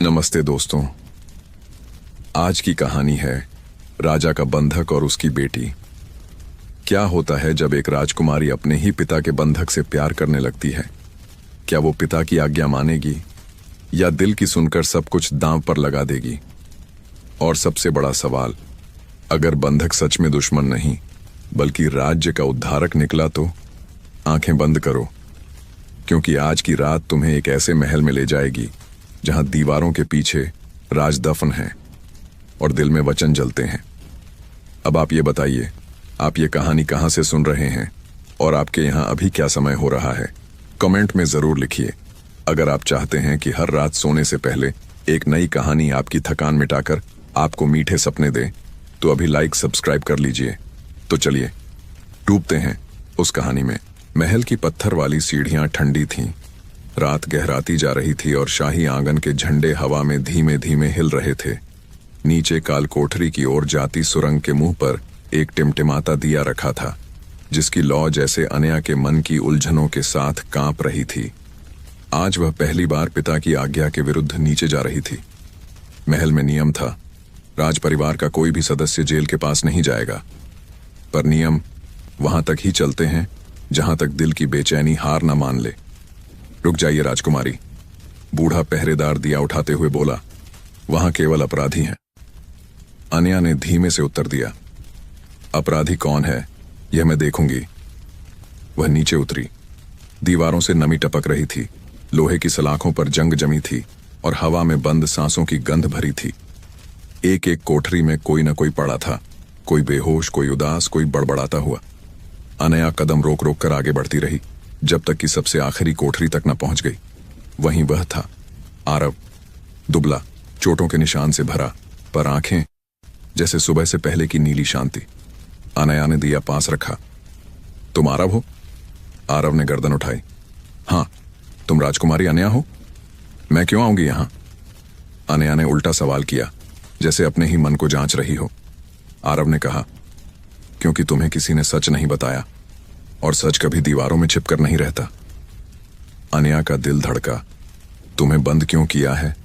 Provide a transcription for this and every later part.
नमस्ते दोस्तों। आज की कहानी है राजा का बंधक और उसकी बेटी। क्या होता है जब एक राजकुमारी अपने ही पिता के बंधक से प्यार करने लगती है? क्या वो पिता की आज्ञा मानेगी या दिल की सुनकर सब कुछ दांव पर लगा देगी? और सबसे बड़ा सवाल, अगर बंधक सच में दुश्मन नहीं बल्कि राज्य का उद्धारक निकला तो? आंखें बंद करो, क्योंकि आज की रात तुम्हें एक ऐसे महल में ले जाएगी जहां दीवारों के पीछे राज दफन है और दिल में वचन जलते हैं। अब आप ये बताइए, आप ये कहानी कहां से सुन रहे हैं और आपके यहां अभी क्या समय हो रहा है? कमेंट में जरूर लिखिए। अगर आप चाहते हैं कि हर रात सोने से पहले एक नई कहानी आपकी थकान मिटाकर आपको मीठे सपने दे, तो अभी लाइक सब्सक्राइब कर लीजिए। तो चलिए डूबते हैं उस कहानी में। महल की पत्थर वाली सीढ़ियां ठंडी थीं। रात गहराती जा रही थी और शाही आंगन के झंडे हवा में धीमे धीमे हिल रहे थे। नीचे काल कोठरी की ओर जाती सुरंग के मुंह पर एक टिमटिमाता दिया रखा था, जिसकी लौ जैसे अनया के मन की उलझनों के साथ कांप रही थी। आज वह पहली बार पिता की आज्ञा के विरुद्ध नीचे जा रही थी। महल में नियम था, राज परिवार का कोई भी सदस्य जेल के पास नहीं जाएगा, पर नियम वहां तक ही चलते हैं जहां तक दिल की बेचैनी हार न मान ले। रुक जाइए राजकुमारी, बूढ़ा पहरेदार दिया उठाते हुए बोला। वहां केवल अपराधी हैं। अनया ने धीमे से उत्तर दिया। अपराधी कौन है यह मैं देखूंगी। वह नीचे उतरी। दीवारों से नमी टपक रही थी, लोहे की सलाखों पर जंग जमी थी और हवा में बंद सांसों की गंध भरी थी। एक एक कोठरी में कोई न कोई पड़ा था, कोई बेहोश, कोई उदास, कोई बड़बड़ाता हुआ। अनया कदम रोक रोक कर आगे बढ़ती रही, जब तक कि सबसे आखिरी कोठरी तक न पहुंच गई। वहीं वह था, आरव, दुबला, चोटों के निशान से भरा, पर आंखें जैसे सुबह से पहले की नीली शांति। अनया ने दिया पास रखा। तुम आरव हो? आरव ने गर्दन उठाई। हाँ, तुम राजकुमारी अनया हो? मैं क्यों आऊंगी यहां? अनया ने उल्टा सवाल किया, जैसे अपने ही मन को जांच रही हो। आरव ने कहा, क्योंकि तुम्हें किसी ने सच नहीं बताया, और सच कभी दीवारों में छिपकर नहीं रहता। अनया का दिल धड़का। तुम्हें बंद क्यों किया है?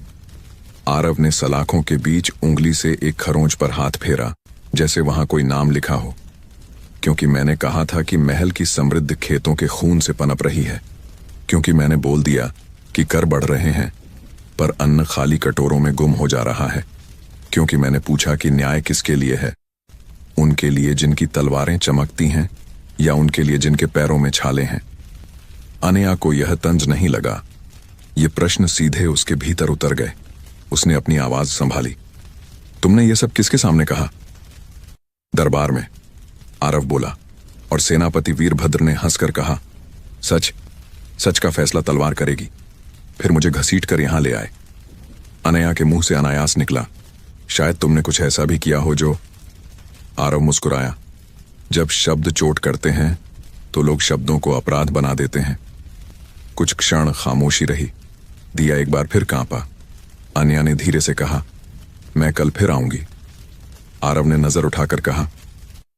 आरव ने सलाखों के बीच उंगली से एक खरोंच पर हाथ फेरा, जैसे वहां कोई नाम लिखा हो। क्योंकि मैंने कहा था कि महल की समृद्ध खेतों के खून से पनप रही है। क्योंकि मैंने बोल दिया कि कर बढ़ रहे हैं, पर अन्न खाली कटोरों में गुम हो जा रहा है। क्योंकि मैंने पूछा कि न्याय किसके लिए है, उनके लिए जिनकी तलवारें चमकती हैं या उनके लिए जिनके पैरों में छाले हैं? अनया को यह तंज नहीं लगा। ये प्रश्न सीधे उसके भीतर उतर गए। उसने अपनी आवाज संभाली। तुमने ये सब किसके सामने कहा? दरबार में, आरव बोला, और सेनापति वीरभद्र ने हंसकर कहा, सच, सच का फैसला तलवार करेगी। फिर मुझे घसीट कर यहां ले आए। अनया के मुंह से अनायास निकला, शायद तुमने कुछ ऐसा भी किया हो जो। आरव मुस्कुराया। जब शब्द चोट करते हैं तो लोग शब्दों को अपराध बना देते हैं। कुछ क्षण खामोशी रही। दिया एक बार फिर कांपा। अनया ने धीरे से कहा, मैं कल फिर आऊंगी। आरव ने नजर उठाकर कहा,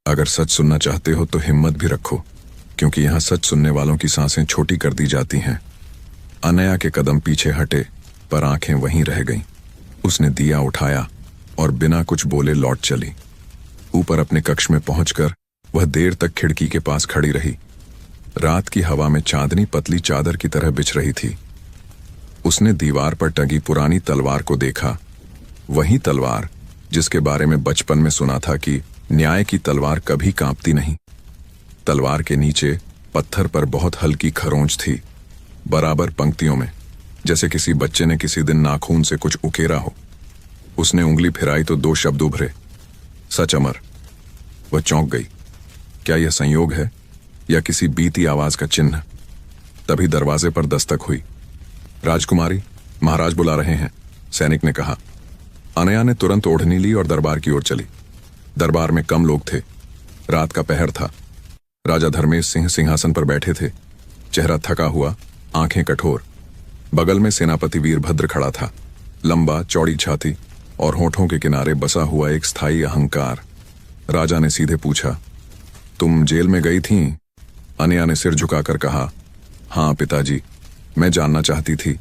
अगर सच सुनना चाहते हो तो हिम्मत भी रखो, क्योंकि यहां सच सुनने वालों की सांसें छोटी कर दी जाती हैं। अनया के कदम पीछे हटे, पर आंखें वहीं रह गईं। उसने दिया उठाया और बिना कुछ बोले लौट चली। ऊपर अपने कक्ष में पहुंचकर वह देर तक खिड़की के पास खड़ी रही। रात की हवा में चांदनी पतली चादर की तरह बिछ रही थी। उसने दीवार पर टंगी पुरानी तलवार को देखा। वही तलवार जिसके बारे में बचपन में सुना था कि न्याय की तलवार कभी कांपती नहीं। तलवार के नीचे पत्थर पर बहुत हल्की खरोंच थी, बराबर पंक्तियों में, जैसे किसी बच्चे ने किसी दिन नाखून से कुछ उकेरा हो। उसने उंगली फिराई तो दो शब्द उभरे, सच अमर। वह चौंक गई। क्या यह संयोग है या किसी बीती आवाज का चिन्ह? तभी दरवाजे पर दस्तक हुई। राजकुमारी, महाराज बुला रहे हैं, सैनिक ने कहा। अनया ने तुरंत ओढ़नी ली और दरबार की ओर चली। दरबार में कम लोग थे। रात का पहर था। राजा धर्मेश सिंह सिंहासन पर बैठे थे, चेहरा थका हुआ, आंखें कठोर। बगल में सेनापति वीरभद्र खड़ा था, लंबा चौड़ी छाती और होठों के किनारे बसा हुआ एक स्थायी अहंकार। राजा ने सीधे पूछा, तुम जेल में गई थीं? अनया ने सिर झुकाकर कहा, हाँ पिताजी, मैं जानना चाहती थी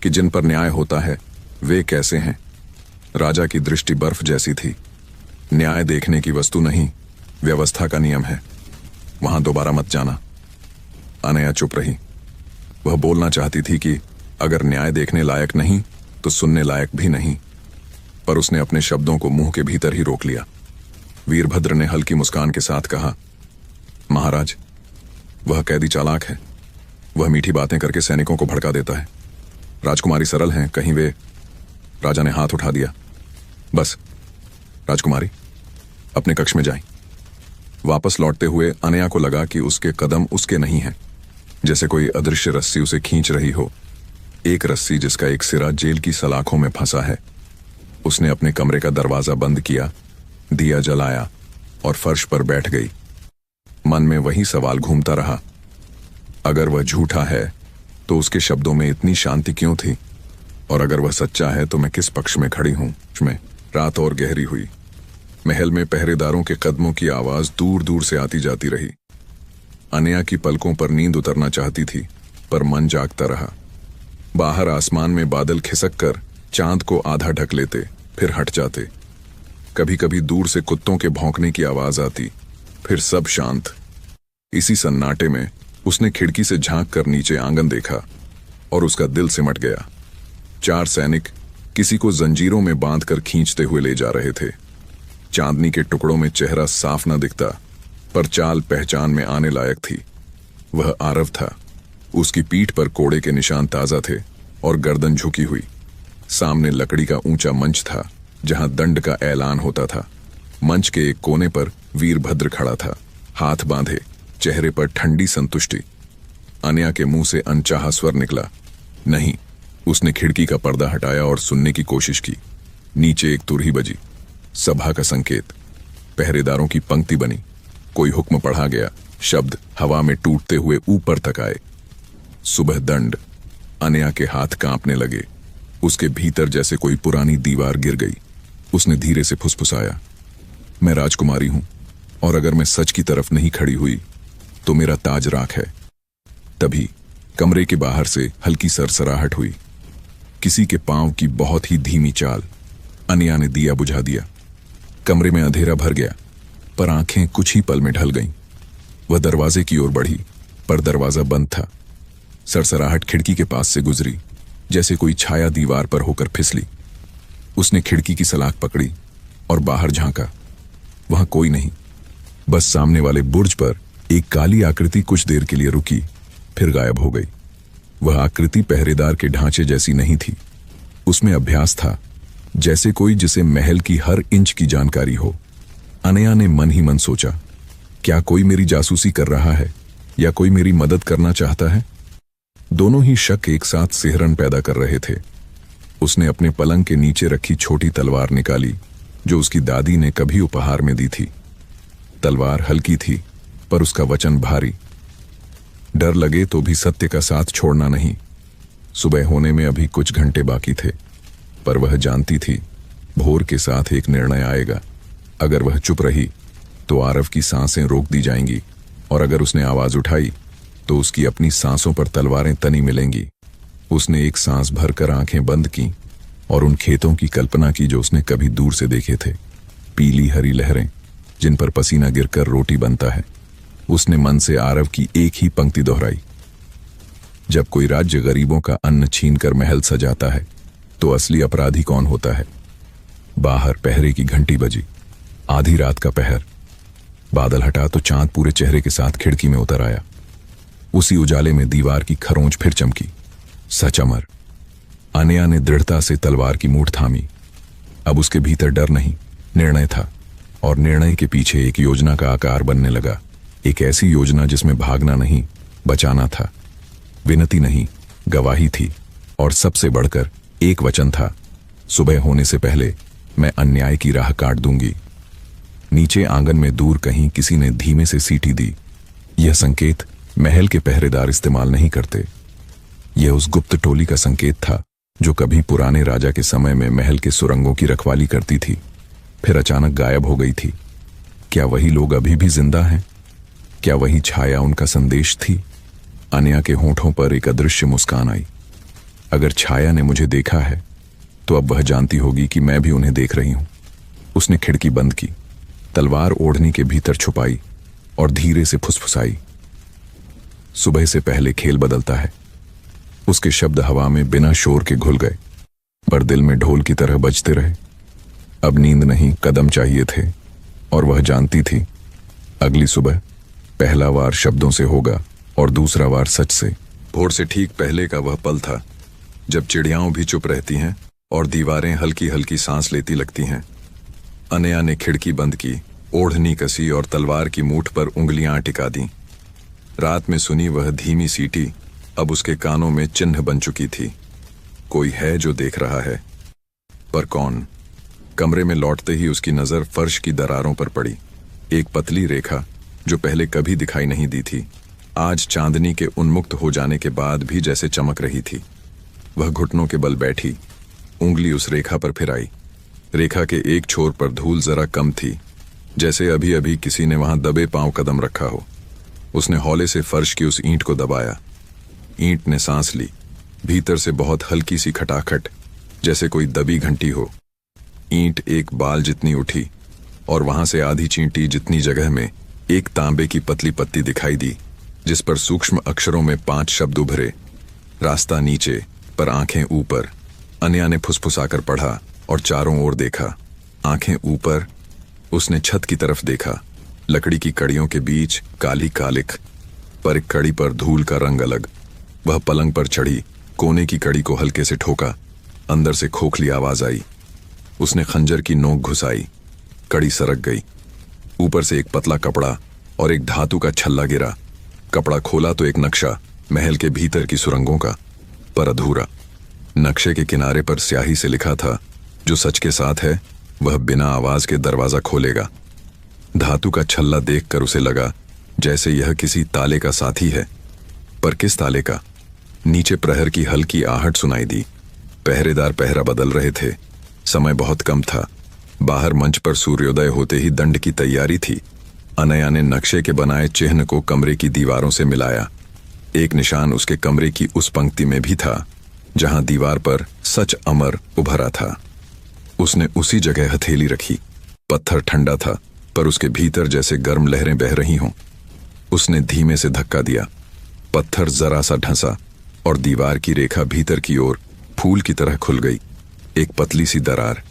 कि जिन पर न्याय होता है वे कैसे हैं? राजा की दृष्टि बर्फ जैसी थी। न्याय देखने की वस्तु नहीं, व्यवस्था का नियम है। वहां दोबारा मत जाना। अनया चुप रही। वह बोलना चाहती थी कि अगर न्याय देखने लायक नहीं तो सुनने लायक भी नहीं, पर उसने अपने शब्दों को मुंह के भीतर ही रोक लिया। वीरभद्र ने हल्की मुस्कान के साथ कहा, महाराज, वह कैदी चालाक है। वह मीठी बातें करके सैनिकों को भड़का देता है। राजकुमारी सरल हैं, कहीं वे। राजा ने हाथ उठा दिया। बस राजकुमारी, अपने कक्ष में जाएं। वापस लौटते हुए अनया को लगा कि उसके कदम उसके नहीं हैं, जैसे कोई अदृश्य रस्सी उसे खींच रही हो, एक रस्सी जिसका एक सिरा जेल की सलाखों में फंसा है। उसने अपने कमरे का दरवाजा बंद किया, दिया जलाया और फर्श पर बैठ गई। मन में वही सवाल घूमता रहा, अगर वह झूठा है तो उसके शब्दों में इतनी शांति क्यों थी, और अगर वह सच्चा है तो मैं किस पक्ष में खड़ी हूं। में रात और गहरी हुई। महल में पहरेदारों के कदमों की आवाज दूर दूर से आती जाती रही। अनया की पलकों पर नींद उतरना चाहती थी, पर मन जागता रहा। बाहर आसमान में बादल खिसक कर चांद को आधा ढक लेते, फिर हट जाते। कभी कभी दूर से कुत्तों के भौंकने की आवाज आती, फिर सब शांत। इसी सन्नाटे में उसने खिड़की से झांक कर नीचे आंगन देखा और उसका दिल सिमट गया। 4 सैनिक किसी को जंजीरों में बांधकर खींचते हुए ले जा रहे थे। चांदनी के टुकड़ों में चेहरा साफ न दिखता, पर चाल पहचान में आने लायक थी। वह आरव था। उसकी पीठ पर कोड़े के निशान ताजा थे और गर्दन झुकी हुई। सामने लकड़ी का ऊंचा मंच था जहां दंड का ऐलान होता था। मंच के एक कोने पर वीरभद्र खड़ा था, हाथ बांधे, चेहरे पर ठंडी संतुष्टि। अनया के मुंह से अनचाहा स्वर निकला, नहीं। उसने खिड़की का पर्दा हटाया और सुनने की कोशिश की। नीचे एक तुरही बजी, सभा का संकेत। पहरेदारों की पंक्ति बनी। कोई हुक्म पढ़ा गया। शब्द हवा में टूटते हुए ऊपर तक आए। सुबह दंड। अनया के हाथ कांपने लगे। उसके भीतर जैसे कोई पुरानी दीवार गिर गई। उसने धीरे से फुसफुसाया, मैं राजकुमारी हूं, और अगर मैं सच की तरफ नहीं खड़ी हुई तो मेरा ताज राख है। तभी कमरे के बाहर से हल्की सरसराहट हुई, किसी के पांव की बहुत ही धीमी चाल। अनया ने दिया बुझा दिया। कमरे में अंधेरा भर गया, पर आंखें कुछ ही पल में ढल गईं। वह दरवाजे की ओर बढ़ी, पर दरवाजा बंद था। सरसराहट खिड़की के पास से गुजरी, जैसे कोई छाया दीवार पर होकर फिसली। उसने खिड़की की सलाख पकड़ी और बाहर झांका। वहां कोई नहीं, बस सामने वाले बुर्ज पर एक काली आकृति कुछ देर के लिए रुकी, फिर गायब हो गई। वह आकृति पहरेदार के ढांचे जैसी नहीं थी। उसमें अभ्यास था, जैसे कोई जिसे महल की हर इंच की जानकारी हो। अनया ने मन ही मन सोचा, क्या कोई मेरी जासूसी कर रहा है या कोई मेरी मदद करना चाहता है? दोनों ही शक एक साथ सिहरन पैदा कर रहे थे। उसने अपने पलंग के नीचे रखी छोटी तलवार निकाली, जो उसकी दादी ने कभी उपहार में दी थी। तलवार हल्की थी, पर उसका वचन भारी। डर लगे तो भी सत्य का साथ छोड़ना नहीं। सुबह होने में अभी कुछ घंटे बाकी थे, पर वह जानती थी भोर के साथ एक निर्णय आएगा। अगर वह चुप रही तो आरव की सांसें रोक दी जाएंगी, और अगर उसने आवाज उठाई तो उसकी अपनी सांसों पर तलवारें तनी मिलेंगी। उसने एक सांस भरकर आंखें बंद की और उन खेतों की कल्पना की जो उसने कभी दूर से देखे थे। पीली हरी लहरें जिन पर पसीना गिरकर रोटी बनता है। उसने मन से आरव की एक ही पंक्ति दोहराई, जब कोई राज्य गरीबों का अन्न छीनकर महल सजाता है तो असली अपराधी कौन होता है? बाहर पहरे की घंटी बजी। आधी रात का पहर। बादल हटा तो चांद पूरे चेहरे के साथ खिड़की में उतर आया। उसी उजाले में दीवार की खरोंच फिर चमकी। सच अमर। अनया ने दृढ़ता से तलवार की मूठ थामी। अब उसके भीतर डर नहीं, निर्णय था, और निर्णय के पीछे एक योजना का आकार बनने लगा। एक ऐसी योजना जिसमें भागना नहीं, बचाना था। विनती नहीं, गवाही थी, और सबसे बढ़कर एक वचन था, सुबह होने से पहले मैं अन्याय की राह काट दूंगी। नीचे आंगन में दूर कहीं किसी ने धीमे से सीटी दी। यह संकेत महल के पहरेदार इस्तेमाल नहीं करते। यह उस गुप्त टोली का संकेत था जो कभी पुराने राजा के समय में महल के सुरंगों की रखवाली करती थी, फिर अचानक गायब हो गई थी। क्या वही लोग अभी भी जिंदा हैं? क्या वही छाया उनका संदेश थी? अनया के होंठों पर एक अदृश्य मुस्कान आई। अगर छाया ने मुझे देखा है तो अब वह जानती होगी कि मैं भी उन्हें देख रही हूं। उसने खिड़की बंद की, तलवार ओढ़नी के भीतर छुपाई और धीरे से फुसफुसाई। सुबह से पहले खेल बदलता है। उसके शब्द हवा में बिना शोर के घुल गए, पर दिल में ढोल की तरह बजते रहे। अब नींद नहीं, कदम चाहिए थे, और वह जानती थी अगली सुबह पहला वार शब्दों से होगा और दूसरा वार सच से। भोर से ठीक पहले का वह पल था जब चिड़ियाओं भी चुप रहती हैं और दीवारें हल्की हल्की सांस लेती लगती हैं। अनया ने खिड़की बंद की, ओढ़नी कसी और तलवार की मूठ पर उंगलियां टिका दी। रात में सुनी वह धीमी सीटी अब उसके कानों में चिन्ह बन चुकी थी। कोई है जो देख रहा है, पर कौन? कमरे में लौटते ही उसकी नजर फर्श की दरारों पर पड़ी। एक पतली रेखा जो पहले कभी दिखाई नहीं दी थी, आज चांदनी के उन्मुक्त हो जाने के बाद भी जैसे चमक रही थी। वह घुटनों के बल बैठी, उंगली उस रेखा पर फिराई। रेखा के एक छोर पर धूल जरा कम थी, जैसे अभी अभी किसी ने वहां दबे पांव कदम रखा हो। उसने हौले से फर्श की उस ईंट को दबाया। ईंट ने सांस ली, भीतर से बहुत हल्की सी खटाखट, जैसे कोई दबी घंटी हो। ईंट एक बाल जितनी उठी और वहां से आधी चींटी जितनी जगह में एक तांबे की पतली पत्ती दिखाई दी, जिस पर सूक्ष्म अक्षरों में 5 शब्द उभरे। रास्ता नीचे पर आंखें ऊपर। अनया ने फुसफुसाकर पढ़ा और चारों ओर देखा। आंखें ऊपर। उसने छत की तरफ देखा। लकड़ी की कड़ियों के बीच काली कालिक, पर एक कड़ी पर धूल का रंग अलग। वह पलंग पर चढ़ी, कोने की कड़ी को हल्के से ठोका। अंदर से खोखली आवाज आई। उसने खंजर की नोक घुसाई। कड़ी सरक गई। ऊपर से एक पतला कपड़ा और एक धातु का छल्ला गिरा। कपड़ा खोला तो एक नक्शा महल के भीतर की सुरंगों का, पर अधूरा। नक्शे के किनारे पर स्याही से लिखा था, जो सच के साथ है वह बिना आवाज के दरवाजा खोलेगा। धातु का छल्ला देखकर उसे लगा जैसे यह किसी ताले का साथी है, पर किस ताले का? नीचे प्रहर की हल्की आहट सुनाई दी। पहरेदार पहरा बदल रहे थे। समय बहुत कम था। बाहर मंच पर सूर्योदय होते ही दंड की तैयारी थी। अनया ने नक्शे के बनाए चिन्ह को कमरे की दीवारों से मिलाया। एक निशान उसके कमरे की उस पंक्ति में भी था जहां दीवार पर सच अमर उभरा था। उसने उसी जगह हथेली रखी। पत्थर ठंडा था, पर उसके भीतर जैसे गर्म लहरें बह रही हों। उसने धीमे से धक्का दिया। पत्थर जरा सा ढंसा और दीवार की रेखा भीतर की ओर फूल की तरह खुल गई। एक पतली सी दरार,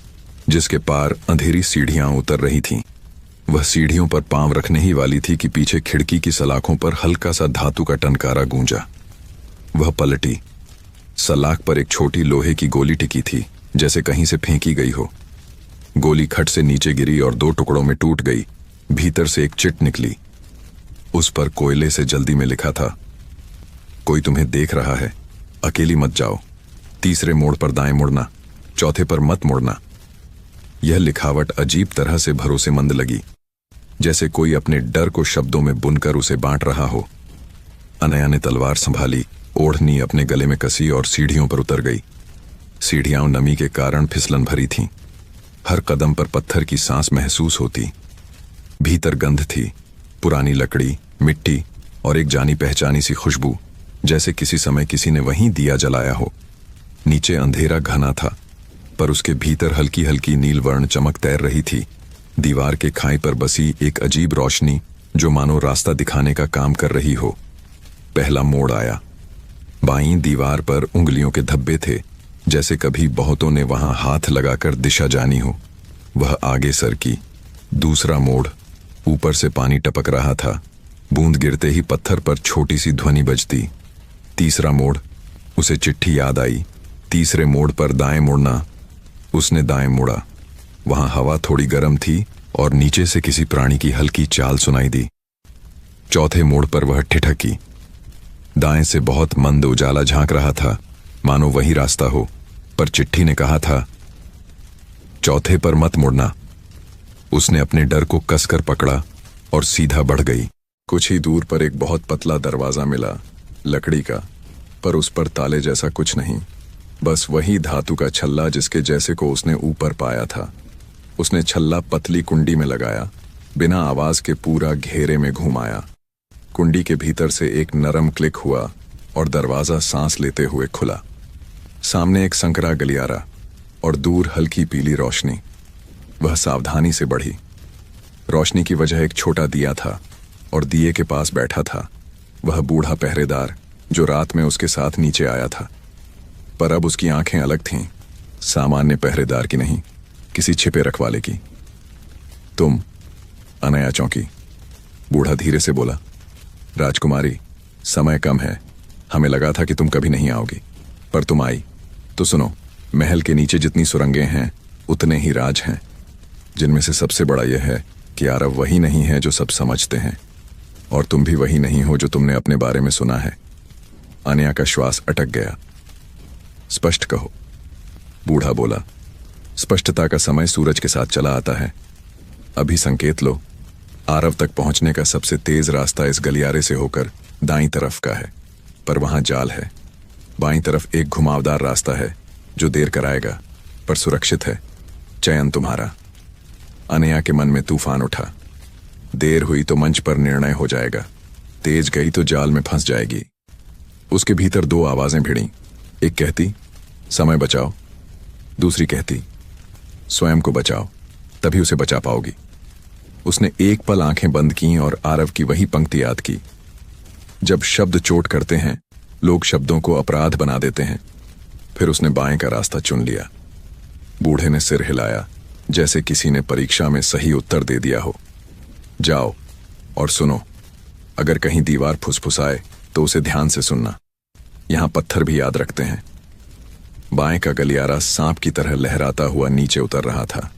जिसके पार अंधेरी सीढ़ियां उतर रही थीं। वह सीढ़ियों पर पांव रखने ही वाली थी कि पीछे खिड़की की सलाखों पर हल्का सा धातु का टनकारा गूंजा। वह पलटी। सलाख पर एक छोटी लोहे की गोली टिकी थी, जैसे कहीं से फेंकी गई हो। गोली खट से नीचे गिरी और 2 टुकड़ों में टूट गई। भीतर से एक चिट निकली। उस पर कोयले से जल्दी में लिखा था, कोई तुम्हें देख रहा है, अकेली मत जाओ। तीसरे मोड़ पर दाएं मुड़ना, चौथे पर मत मुड़ना। यह लिखावट अजीब तरह से भरोसेमंद लगी, जैसे कोई अपने डर को शब्दों में बुनकर उसे बांट रहा हो। अनया ने तलवार संभाली, ओढ़नी अपने गले में कसी और सीढ़ियों पर उतर गई। सीढ़ियां नमी के कारण फिसलन भरी थीं। हर कदम पर पत्थर की सांस महसूस होती। भीतर गंध थी, पुरानी लकड़ी, मिट्टी और एक जानी पहचानी सी खुशबू, जैसे किसी समय किसी ने वहीं दिया जलाया हो। नीचे अंधेरा घना था, पर उसके भीतर हल्की हल्की नीलवर्ण चमक तैर रही थी। दीवार के खाई पर बसी एक अजीब रोशनी जो मानो रास्ता दिखाने का काम कर रही हो। पहला मोड़ आया। बाईं दीवार पर उंगलियों के धब्बे थे, जैसे कभी बहुतों ने वहां हाथ लगाकर दिशा जानी हो। वह आगे सरकी। दूसरा मोड़। ऊपर से पानी टपक रहा था। बूंद गिरते ही पत्थर पर छोटी सी ध्वनि बजती। तीसरा मोड़। उसे चिट्ठी याद आई। तीसरे मोड़ पर दाएं मुड़ना। उसने दाएं मुड़ा। वहां हवा थोड़ी गर्म थी और नीचे से किसी प्राणी की हल्की चाल सुनाई दी। चौथे मोड़ पर वह ठिठकी। दाएं से बहुत मंद उजाला झांक रहा था, मानो वही रास्ता हो, पर चिट्ठी ने कहा था, चौथे पर मत मुड़ना। उसने अपने डर को कसकर पकड़ा और सीधा बढ़ गई। कुछ ही दूर पर एक बहुत पतला दरवाजा मिला, लकड़ी का, पर उस पर ताले जैसा कुछ नहीं, बस वही धातु का छल्ला जिसके जैसे को उसने ऊपर पाया था। उसने छल्ला पतली कुंडी में लगाया, बिना आवाज के पूरा घेरे में घुमाया। कुंडी के भीतर से एक नरम क्लिक हुआ और दरवाजा सांस लेते हुए खुला। सामने एक संकरा गलियारा, और दूर हल्की पीली रोशनी। वह सावधानी से बढ़ी। रोशनी की वजह एक छोटा दिया था और दिए के पास बैठा था वह बूढ़ा पहरेदार जो रात में उसके साथ नीचे आया था। पर अब उसकी आंखें अलग थीं, सामान्य पहरेदार की नहीं, किसी छिपे रखवाले की। तुम? अनया चौंकी। बूढ़ा धीरे से बोला, राजकुमारी, समय कम है। हमें लगा था कि तुम कभी नहीं आओगी, पर तुम आई। तो सुनो, महल के नीचे जितनी सुरंगें हैं उतने ही राज हैं, जिनमें से सबसे बड़ा यह है कि आरव वही नहीं है जो सब समझते हैं, और तुम भी वही नहीं हो जो तुमने अपने बारे में सुना है। अनया का श्वास अटक गया। स्पष्ट कहो, बूढ़ा बोला। स्पष्टता का समय सूरज के साथ चला आता है। अभी संकेत लो। आरव तक पहुंचने का सबसे तेज रास्ता इस गलियारे से होकर दाईं तरफ का है, पर वहां जाल है। बाईं तरफ एक घुमावदार रास्ता है जो देर कराएगा, पर सुरक्षित है। चयन तुम्हारा। अनया के मन में तूफान उठा। देर हुई तो मंच पर निर्णय हो जाएगा, तेज गई तो जाल में फंस जाएगी। उसके भीतर दो आवाजें भिड़ी। एक कहती, समय बचाओ। दूसरी कहती, स्वयं को बचाओ, तभी उसे बचा पाओगी। उसने एक पल आंखें बंद की और आरव की वही पंक्ति याद की, जब शब्द चोट करते हैं लोग शब्दों को अपराध बना देते हैं। फिर उसने बाएं का रास्ता चुन लिया। बूढ़े ने सिर हिलाया, जैसे किसी ने परीक्षा में सही उत्तर दे दिया हो। जाओ और सुनो। अगर कहीं दीवार फुसफुसाए तो उसे ध्यान से सुनना। यहां पत्थर भी याद रखते हैं। बाएं का गलियारा सांप की तरह लहराता हुआ नीचे उतर रहा था।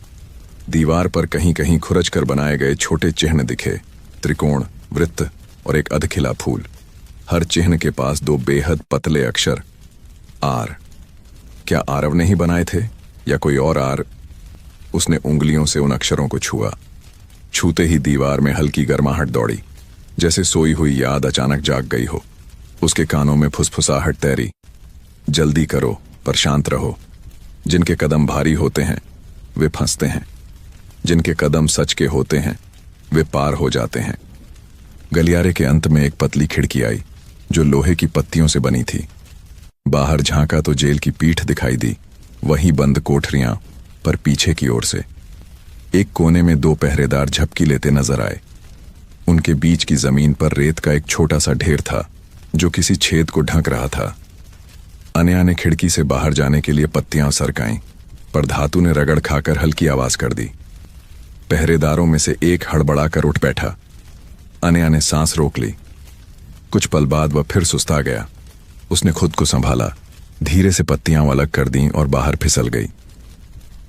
दीवार पर कहीं कहीं खुरच कर बनाए गए छोटे चिन्ह दिखे, त्रिकोण, वृत्त और एक अधखिला फूल। हर चिन्ह के पास दो बेहद पतले अक्षर, आर। क्या आरव ने ही बनाए थे या कोई और आर? उसने उंगलियों से उन अक्षरों को छुआ। छूते ही दीवार में हल्की गर्माहट दौड़ी, जैसे सोई हुई याद अचानक जाग गई हो। उसके कानों में फुसफुसाहट तैरी, जल्दी करो पर शांत रहो। जिनके कदम भारी होते हैं वे फंसते हैं, जिनके कदम सच के होते हैं वे पार हो जाते हैं। गलियारे के अंत में एक पतली खिड़की आई जो लोहे की पत्तियों से बनी थी। बाहर झांका तो जेल की पीठ दिखाई दी, वहीं बंद कोठरियां, पर पीछे की ओर से। एक कोने में दो पहरेदार झपकी लेते नजर आए। उनके बीच की जमीन पर रेत का एक छोटा सा ढेर था जो किसी छेद को ढक रहा था। अनया ने खिड़की से बाहर जाने के लिए पत्तियां सरकाईं, पर धातु ने रगड़ खाकर हल्की आवाज कर दी। पहरेदारों में से एक हड़बड़ाकर उठ बैठा। अनया ने सांस रोक ली। कुछ पल बाद वह फिर सुस्ता गया। उसने खुद को संभाला, धीरे से पत्तियां अलग कर दी और बाहर फिसल गई।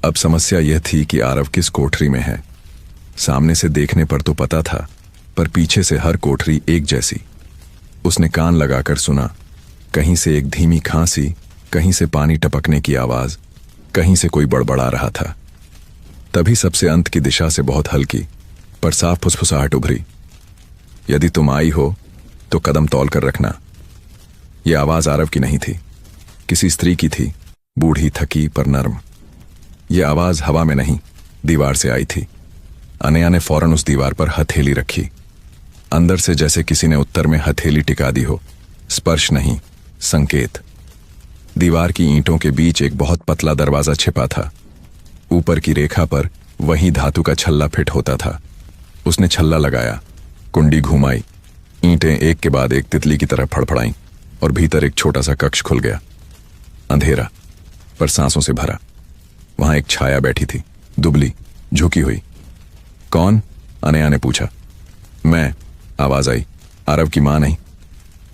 अब समस्या यह थी कि आरव किस कोठरी में है। सामने से देखने पर तो पता था, पर पीछे से हर कोठरी एक जैसी। उसने कान लगाकर सुना, कहीं से एक धीमी खांसी, कहीं से पानी टपकने की आवाज, कहीं से कोई बड़बड़ा रहा था। तभी सबसे अंत की दिशा से बहुत हल्की पर साफ फुसफुसाहट उभरी। यदि तुम आई हो तो कदम तौल कर रखना। यह आवाज आरव की नहीं थी, किसी स्त्री की थी, बूढ़ी, थकी पर नर्म। यह आवाज हवा में नहीं, दीवार से आई थी। अनया ने फौरन उस दीवार पर हथेली रखी। अंदर से जैसे किसी ने उत्तर में हथेली टिका दी हो। स्पर्श नहीं, संकेत। दीवार की ईंटों के बीच एक बहुत पतला दरवाजा छिपा था। ऊपर की रेखा पर वही धातु का छल्ला फिट होता था। उसने छल्ला लगाया, कुंडी घुमाई, ईंटें एक के बाद एक तितली की तरह फड़फड़ाईं और भीतर एक छोटा सा कक्ष खुल गया। अंधेरा पर सांसों से भरा। वहां एक छाया बैठी थी, दुबली, झुकी हुई। कौन? अनया ने पूछा। मैं, आवाज आई। आरव की मां नहीं,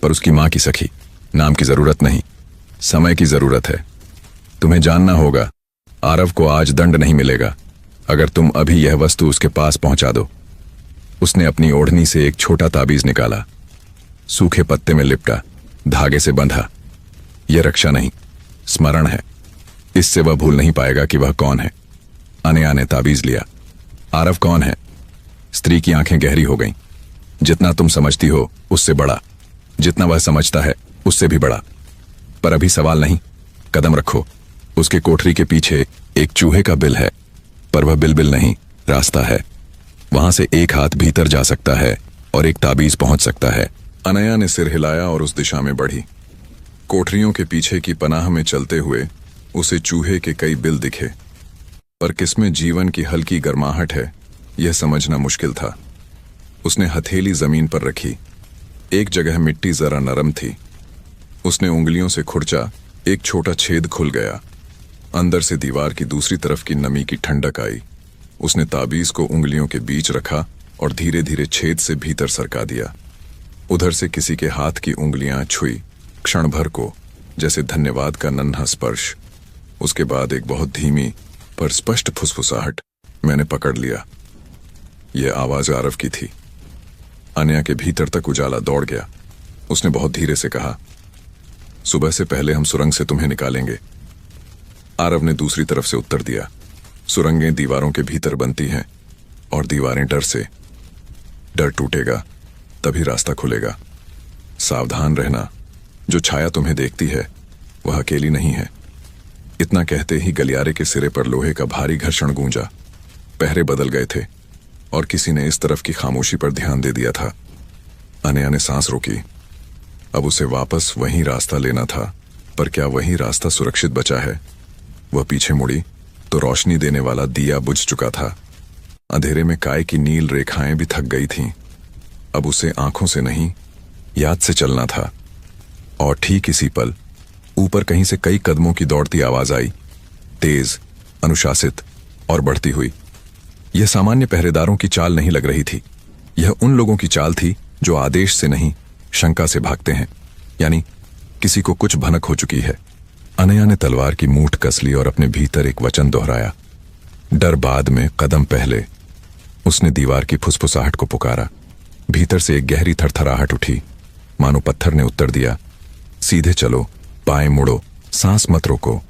पर उसकी मां की सखी। नाम की जरूरत नहीं, समय की जरूरत है। तुम्हें जानना होगा, आरव को आज दंड नहीं मिलेगा अगर तुम अभी यह वस्तु उसके पास पहुंचा दो। उसने अपनी ओढ़नी से एक छोटा ताबीज निकाला, सूखे पत्ते में लिपटा, धागे से बंधा। यह रक्षा नहीं, स्मरण है। इससे वह भूल नहीं पाएगा कि वह कौन है। अनया ने ताबीज लिया। आरव कौन है? स्त्री की आंखें गहरी हो गईं। जितना तुम समझती हो उससे बड़ा, जितना वह समझता है उससे भी बड़ा। पर अभी सवाल नहीं, कदम रखो। उसके कोठरी के पीछे एक चूहे का बिल है, पर वह बिल नहीं, रास्ता है। वहां से एक हाथ भीतर जा सकता है और एक ताबीज पहुंच सकता है। अनया ने सिर हिलाया और उस दिशा में बढ़ी। कोठरियों के पीछे की पनाह में चलते हुए उसे चूहे के कई बिल दिखे, पर किसमें जीवन की हल्की गर्माहट है यह समझना मुश्किल था। उसने हथेली जमीन पर रखी। एक जगह मिट्टी जरा नरम थी। उसने उंगलियों से खुरचा, एक छोटा छेद खुल गया। अंदर से दीवार की दूसरी तरफ की नमी की ठंडक आई। उसने ताबीज को उंगलियों के बीच रखा और धीरे धीरे छेद से भीतर सरका दिया। उधर से किसी के हाथ की उंगलियां छुई, क्षण भर को, जैसे धन्यवाद का नन्हा स्पर्श। उसके बाद एक बहुत धीमी पर स्पष्ट फुसफुसाहट। मैंने पकड़ लिया। यह आवाज आरव की थी। अनया के भीतर तक उजाला दौड़ गया। उसने बहुत धीरे से कहा, सुबह से पहले हम सुरंग से तुम्हें निकालेंगे। आरव ने दूसरी तरफ से उत्तर दिया, सुरंगें दीवारों के भीतर बनती हैं और दीवारें डर से। डर टूटेगा तभी रास्ता खुलेगा। सावधान रहना, जो छाया तुम्हें देखती है वह अकेली नहीं है। इतना कहते ही गलियारे के सिरे पर लोहे का भारी घर्षण गूंजा। पहरे बदल गए थे और किसी ने इस तरफ की खामोशी पर ध्यान दे दिया था। अनया ने सांस रोकी। अब उसे वापस वही रास्ता लेना था, पर क्या वही रास्ता सुरक्षित बचा है? वह पीछे मुड़ी तो रोशनी देने वाला दिया बुझ चुका था। अंधेरे में काय की नील रेखाएं भी थक गई थीं। अब उसे आंखों से नहीं, याद से चलना था। और ठीक इसी पल ऊपर कहीं से कई कदमों की दौड़ती आवाज आई, तेज, अनुशासित और बढ़ती हुई। यह सामान्य पहरेदारों की चाल नहीं लग रही थी। यह उन लोगों की चाल थी जो आदेश से नहीं, शंका से भागते हैं, यानी किसी को कुछ भनक हो चुकी है। अनया ने तलवार की मूठ कस ली और अपने भीतर एक वचन दोहराया। डर बाद में, कदम पहले। उसने दीवार की फुसफुसाहट को पुकारा। भीतर से एक गहरी थरथराहट उठी, मानो पत्थर ने उत्तर दिया, सीधे चलो, बाएं मुड़ो, सांस मत रोको।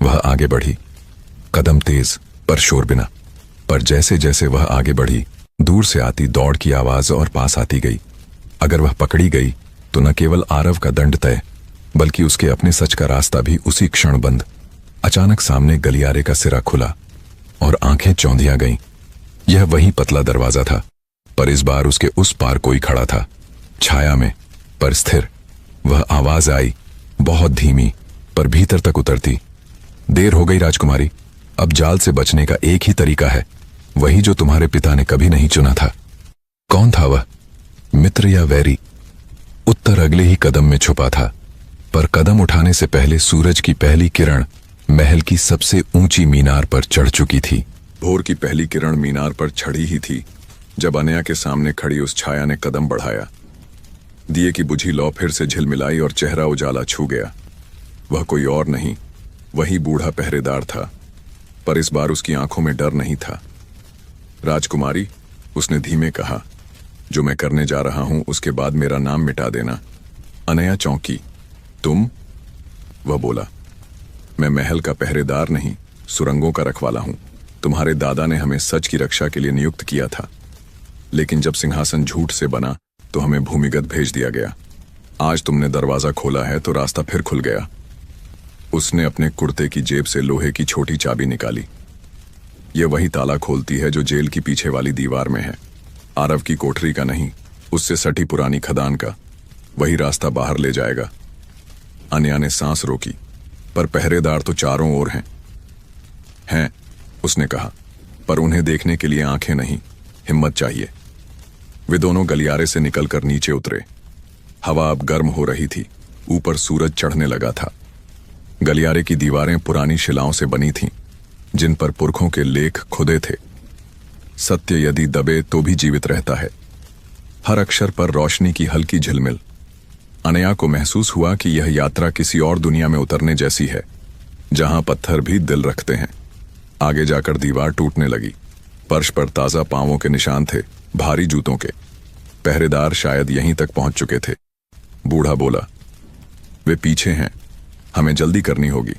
वह आगे बढ़ी, कदम तेज पर शोर बिना। पर जैसे जैसे वह आगे बढ़ी, दूर से आती दौड़ की आवाज और पास आती गई। अगर वह पकड़ी गई तो न केवल आरव का दंड तय, बल्कि उसके अपने सच का रास्ता भी उसी क्षण बंद। अचानक सामने गलियारे का सिरा खुला और आंखें चौंधिया गईं। यह वही पतला दरवाजा था, पर इस बार उसके उस पार कोई खड़ा था, छाया में, पर स्थिर। वह आवाज आई, बहुत धीमी, पर भीतर तक उतरती। देर हो गई राजकुमारी, अब जाल से बचने का एक ही तरीका है, वही जो तुम्हारे पिता ने कभी नहीं चुना था। कौन था वह, मित्र या वैरी? उत्तर अगले ही कदम में छुपा था, पर कदम उठाने से पहले सूरज की पहली किरण महल की सबसे ऊंची मीनार पर चढ़ चुकी थी। भोर की पहली किरण मीनार पर चढ़ी ही थी जब अनया के सामने खड़ी उस छाया ने कदम बढ़ाया। दिए की बुझी लौ फिर से झिलमिलाई और चेहरा उजाला छू गया। वह कोई और नहीं, वही बूढ़ा पहरेदार था, पर इस बार उसकी आंखों में डर नहीं था। राजकुमारी, उसने धीमे कहा, जो मैं करने जा रहा हूं उसके बाद मेरा नाम मिटा देना। अनया चौंकी। तुम? वह बोला, मैं महल का पहरेदार नहीं, सुरंगों का रखवाला हूं। तुम्हारे दादा ने हमें सच की रक्षा के लिए नियुक्त किया था, लेकिन जब सिंहासन झूठ से बना तो हमें भूमिगत भेज दिया गया। आज तुमने दरवाजा खोला है तो रास्ता फिर खुल गया। उसने अपने कुर्ते की जेब से लोहे की छोटी चाबी निकाली। यह वही ताला खोलती है जो जेल की पीछे वाली दीवार में है। आरव की कोठरी का नहीं, उससे सटी पुरानी खदान का। वही रास्ता बाहर ले जाएगा। अनया ने सांस रोकी, पर पहरेदार तो चारों ओर हैं, उसने कहा, पर उन्हें देखने के लिए आंखें नहीं, हिम्मत चाहिए। वे दोनों गलियारे से निकलकर नीचे उतरे। हवा अब गर्म हो रही थी, ऊपर सूरज चढ़ने लगा था। गलियारे की दीवारें पुरानी शिलाओं से बनी थीं, जिन पर पुरखों के लेख खुदे थे। सत्य यदि दबे तो भी जीवित रहता है। हर अक्षर पर रोशनी की हल्की झिलमिल। अनया को महसूस हुआ कि यह यात्रा किसी और दुनिया में उतरने जैसी है, जहां पत्थर भी दिल रखते हैं। आगे जाकर दीवार टूटने लगी। फर्श पर ताजा पांवों के निशान थे, भारी जूतों के। पहरेदार शायद यहीं तक पहुंच चुके थे। बूढ़ा बोला, वे पीछे हैं, हमें जल्दी करनी होगी।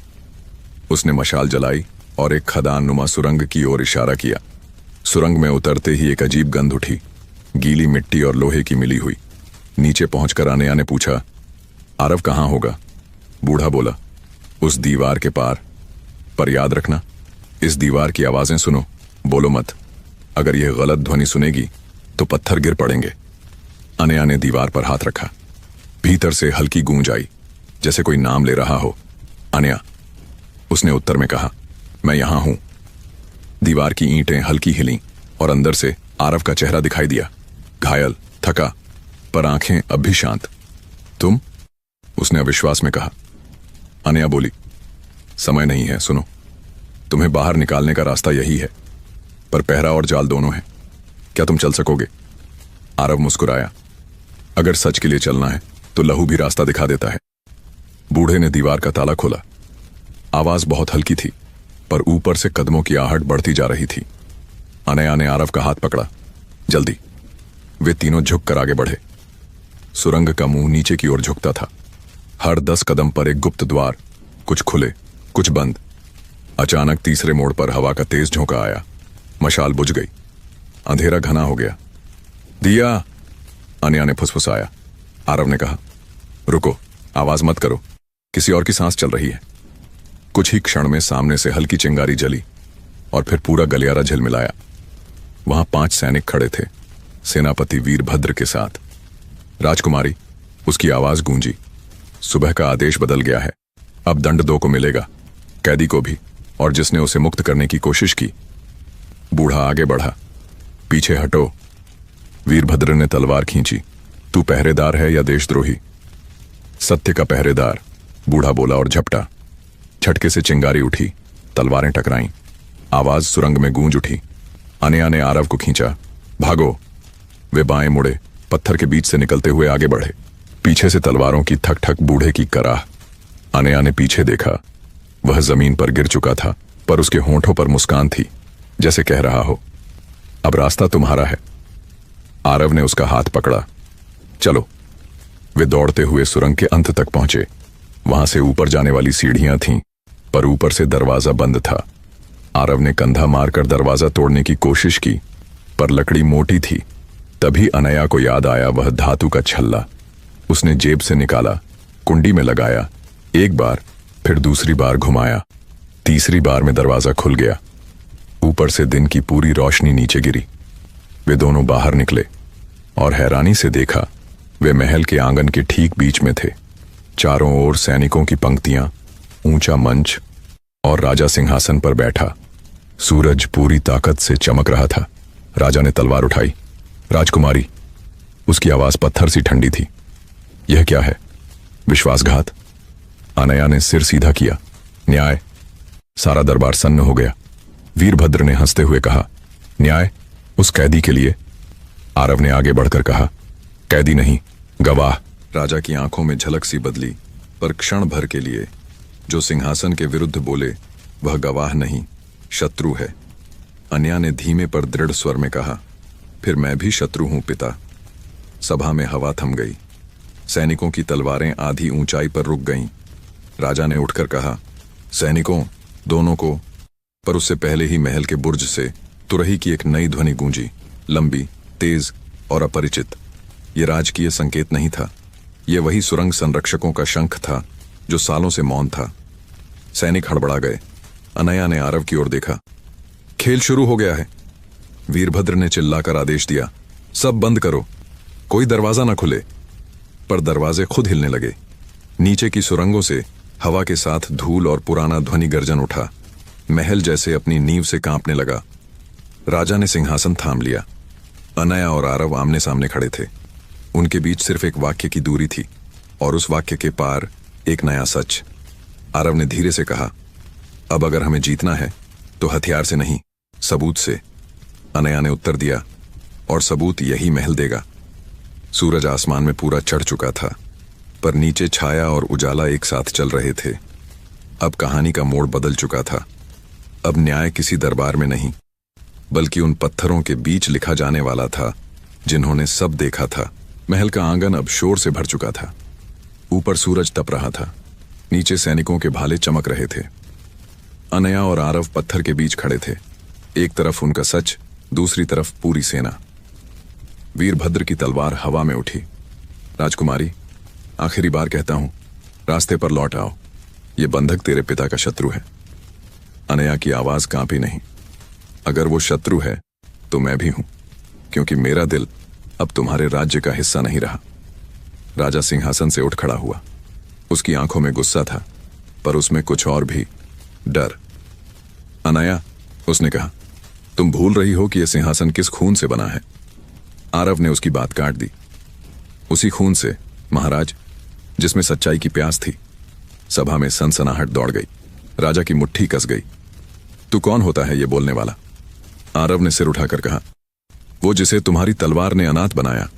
उसने मशाल जलाई और एक खदान नुमा सुरंग की ओर इशारा किया। सुरंग में उतरते ही एक अजीब गंध उठी, गीली मिट्टी और लोहे की मिली हुई। नीचे पहुंचकर अनया ने पूछा, आरव कहाँ होगा? बूढ़ा बोला, उस दीवार के पार। पर याद रखना, इस दीवार की आवाजें सुनो, बोलो मत। अगर यह गलत ध्वनि सुनेगी तो पत्थर गिर पड़ेंगे। अनया ने दीवार पर हाथ रखा। भीतर से हल्की गूंज आई, जैसे कोई नाम ले रहा हो। अनया। उसने उत्तर में कहा, मैं यहां हूं। दीवार की ईंटें हल्की हिलीं और अंदर से आरव का चेहरा दिखाई दिया, घायल, थका, पर आंखें अब भी शांत। तुम? उसने अविश्वास में कहा। अनया बोली, समय नहीं है, सुनो। तुम्हें बाहर निकालने का रास्ता यही है, पर पहरा और जाल दोनों है। क्या तुम चल सकोगे? आरव मुस्कुराया। अगर सच के लिए चलना है तो लहू भी रास्ता दिखा देता है। बूढ़े ने दीवार का ताला खोला। आवाज बहुत हल्की थी, पर ऊपर से कदमों की आहट बढ़ती जा रही थी। अनया ने आरव का हाथ पकड़ा। जल्दी। वे तीनों झुक कर आगे बढ़े। सुरंग का मुंह नीचे की ओर झुकता था। हर 10 कदम पर एक गुप्त द्वार, कुछ खुले, कुछ बंद। अचानक तीसरे मोड़ पर हवा का तेज झोंका आया। मशाल बुझ गई। अंधेरा घना हो गया। दिया, अनया ने फुसफुसाया। आरव ने कहा, रुको, आवाज मत करो, किसी और की सांस चल रही है। कुछ ही क्षण में सामने से हल्की चिंगारी जली और फिर पूरा गलियारा झिलमिलाया। वहां 5 सैनिक खड़े थे, सेनापति वीरभद्र के साथ। राजकुमारी, उसकी आवाज गूंजी। सुबह का आदेश बदल गया है। अब दंड 2 को मिलेगा, कैदी को भी, और जिसने उसे मुक्त करने की कोशिश की। बूढ़ा आगे बढ़ा। पीछे हटो। वीरभद्र ने तलवार खींची। तू पहरेदार है या देशद्रोही? सत्य का पहरेदार, बूढ़ा बोला और झपटा। झटके से चिंगारी उठी, तलवारें टकराईं। आवाज सुरंग में गूंज उठी। अनया ने आरव को खींचा। भागो। वे बाएं मुड़े, पत्थर के बीच से निकलते हुए आगे बढ़े। पीछे से तलवारों की ठक ठक, बूढ़े की कराह। अनया ने पीछे देखा। वह जमीन पर गिर चुका था, पर उसके होंठों पर मुस्कान थी, जैसे कह रहा हो, अब रास्ता तुम्हारा है। आरव ने उसका हाथ पकड़ा। चलो। वे दौड़ते हुए सुरंग के अंत तक पहुंचे। वहां से ऊपर जाने वाली सीढ़ियां थीं, पर ऊपर से दरवाजा बंद था। आरव ने कंधा मारकर दरवाजा तोड़ने की कोशिश की, पर लकड़ी मोटी थी। तभी अनया को याद आया वह धातु का छल्ला। उसने जेब से निकाला, कुंडी में लगाया। एक बार, फिर दूसरी बार घुमाया। तीसरी बार में दरवाजा खुल गया। ऊपर से दिन की पूरी रोशनी नीचे गिरी। वे दोनों बाहर निकले और हैरानी से देखा, वे महल के आंगन के ठीक बीच में थे। चारों ओर सैनिकों की पंक्तियां, ऊंचा मंच और राजा सिंहासन पर बैठा। सूरज पूरी ताकत से चमक रहा था। राजा ने तलवार उठाई। राजकुमारी, उसकी आवाज पत्थर सी ठंडी थी। यह क्या है? विश्वासघात? अनया ने सिर सीधा किया। न्याय? सारा दरबार सन्न हो गया। वीरभद्र ने हंसते हुए कहा, न्याय उस कैदी के लिए? आरव ने आगे बढ़कर कहा, कैदी नहीं, गवाह। राजा की आंखों में झलक सी बदली, पर क्षण भर के लिए। जो सिंहासन के विरुद्ध बोले वह गवाह नहीं, शत्रु है। अनया ने धीमे पर दृढ़ स्वर में कहा, फिर मैं भी शत्रु हूं पिता। सभा में हवा थम गई। सैनिकों की तलवारें आधी ऊंचाई पर रुक गईं। राजा ने उठकर कहा, सैनिकों, दोनों को। पर उससे पहले ही महल के बुर्ज से तुरही की एक नई ध्वनि गूंजी, लंबी, तेज और अपरिचित। यह राजकीय संकेत नहीं था। यह वही सुरंग संरक्षकों का शंख था जो सालों से मौन था। सैनिक हड़बड़ा गए। अनया ने आरव की ओर देखा। खेल शुरू हो गया है। वीरभद्र ने चिल्लाकर आदेश दिया, सब बंद करो, कोई दरवाजा न खुले। पर दरवाजे खुद हिलने लगे। नीचे की सुरंगों से हवा के साथ धूल और पुराना ध्वनि गर्जन उठा। महल जैसे अपनी नींव से कांपने लगा। राजा ने सिंहासन थाम लिया। अनया और आरव आमने सामने खड़े थे। उनके बीच सिर्फ एक वाक्य की दूरी थी, और उस वाक्य के पार एक नया सच। आरव ने धीरे से कहा, अब अगर हमें जीतना है तो हथियार से नहीं, सबूत से। अनया ने उत्तर दिया, और सबूत यही महल देगा। सूरज आसमान में पूरा चढ़ चुका था, पर नीचे छाया और उजाला एक साथ चल रहे थे। अब कहानी का मोड़ बदल चुका था। अब न्याय किसी दरबार में नहीं, बल्कि उन पत्थरों के बीच लिखा जाने वाला था जिन्होंने सब देखा था। महल का आंगन अब शोर से भर चुका था। ऊपर सूरज तप रहा था, नीचे सैनिकों के भाले चमक रहे थे। अनया और आरव पत्थर के बीच खड़े थे। एक तरफ उनका सच, दूसरी तरफ पूरी सेना। वीरभद्र की तलवार हवा में उठी। राजकुमारी, आखिरी बार कहता हूं, रास्ते पर लौट आओ। ये बंधक तेरे पिता का शत्रु है। अनया की आवाज कांपी नहीं। अगर वो शत्रु है तो मैं भी हूं, क्योंकि मेरा दिल अब तुम्हारे राज्य का हिस्सा नहीं रहा। राजा सिंहासन से उठ खड़ा हुआ। उसकी आंखों में गुस्सा था, पर उसमें कुछ और भी, डर। अनया, उसने कहा, तुम भूल रही हो कि यह सिंहासन किस खून से बना है। आरव ने उसकी बात काट दी। उसी खून से महाराज, जिसमें सच्चाई की प्यास थी। सभा में सनसनाहट दौड़ गई। राजा की मुट्ठी कस गई। तू कौन होता है ये बोलने वाला? आरव ने सिर उठाकर कहा, वो जिसे तुम्हारी तलवार ने अनाथ बनाया।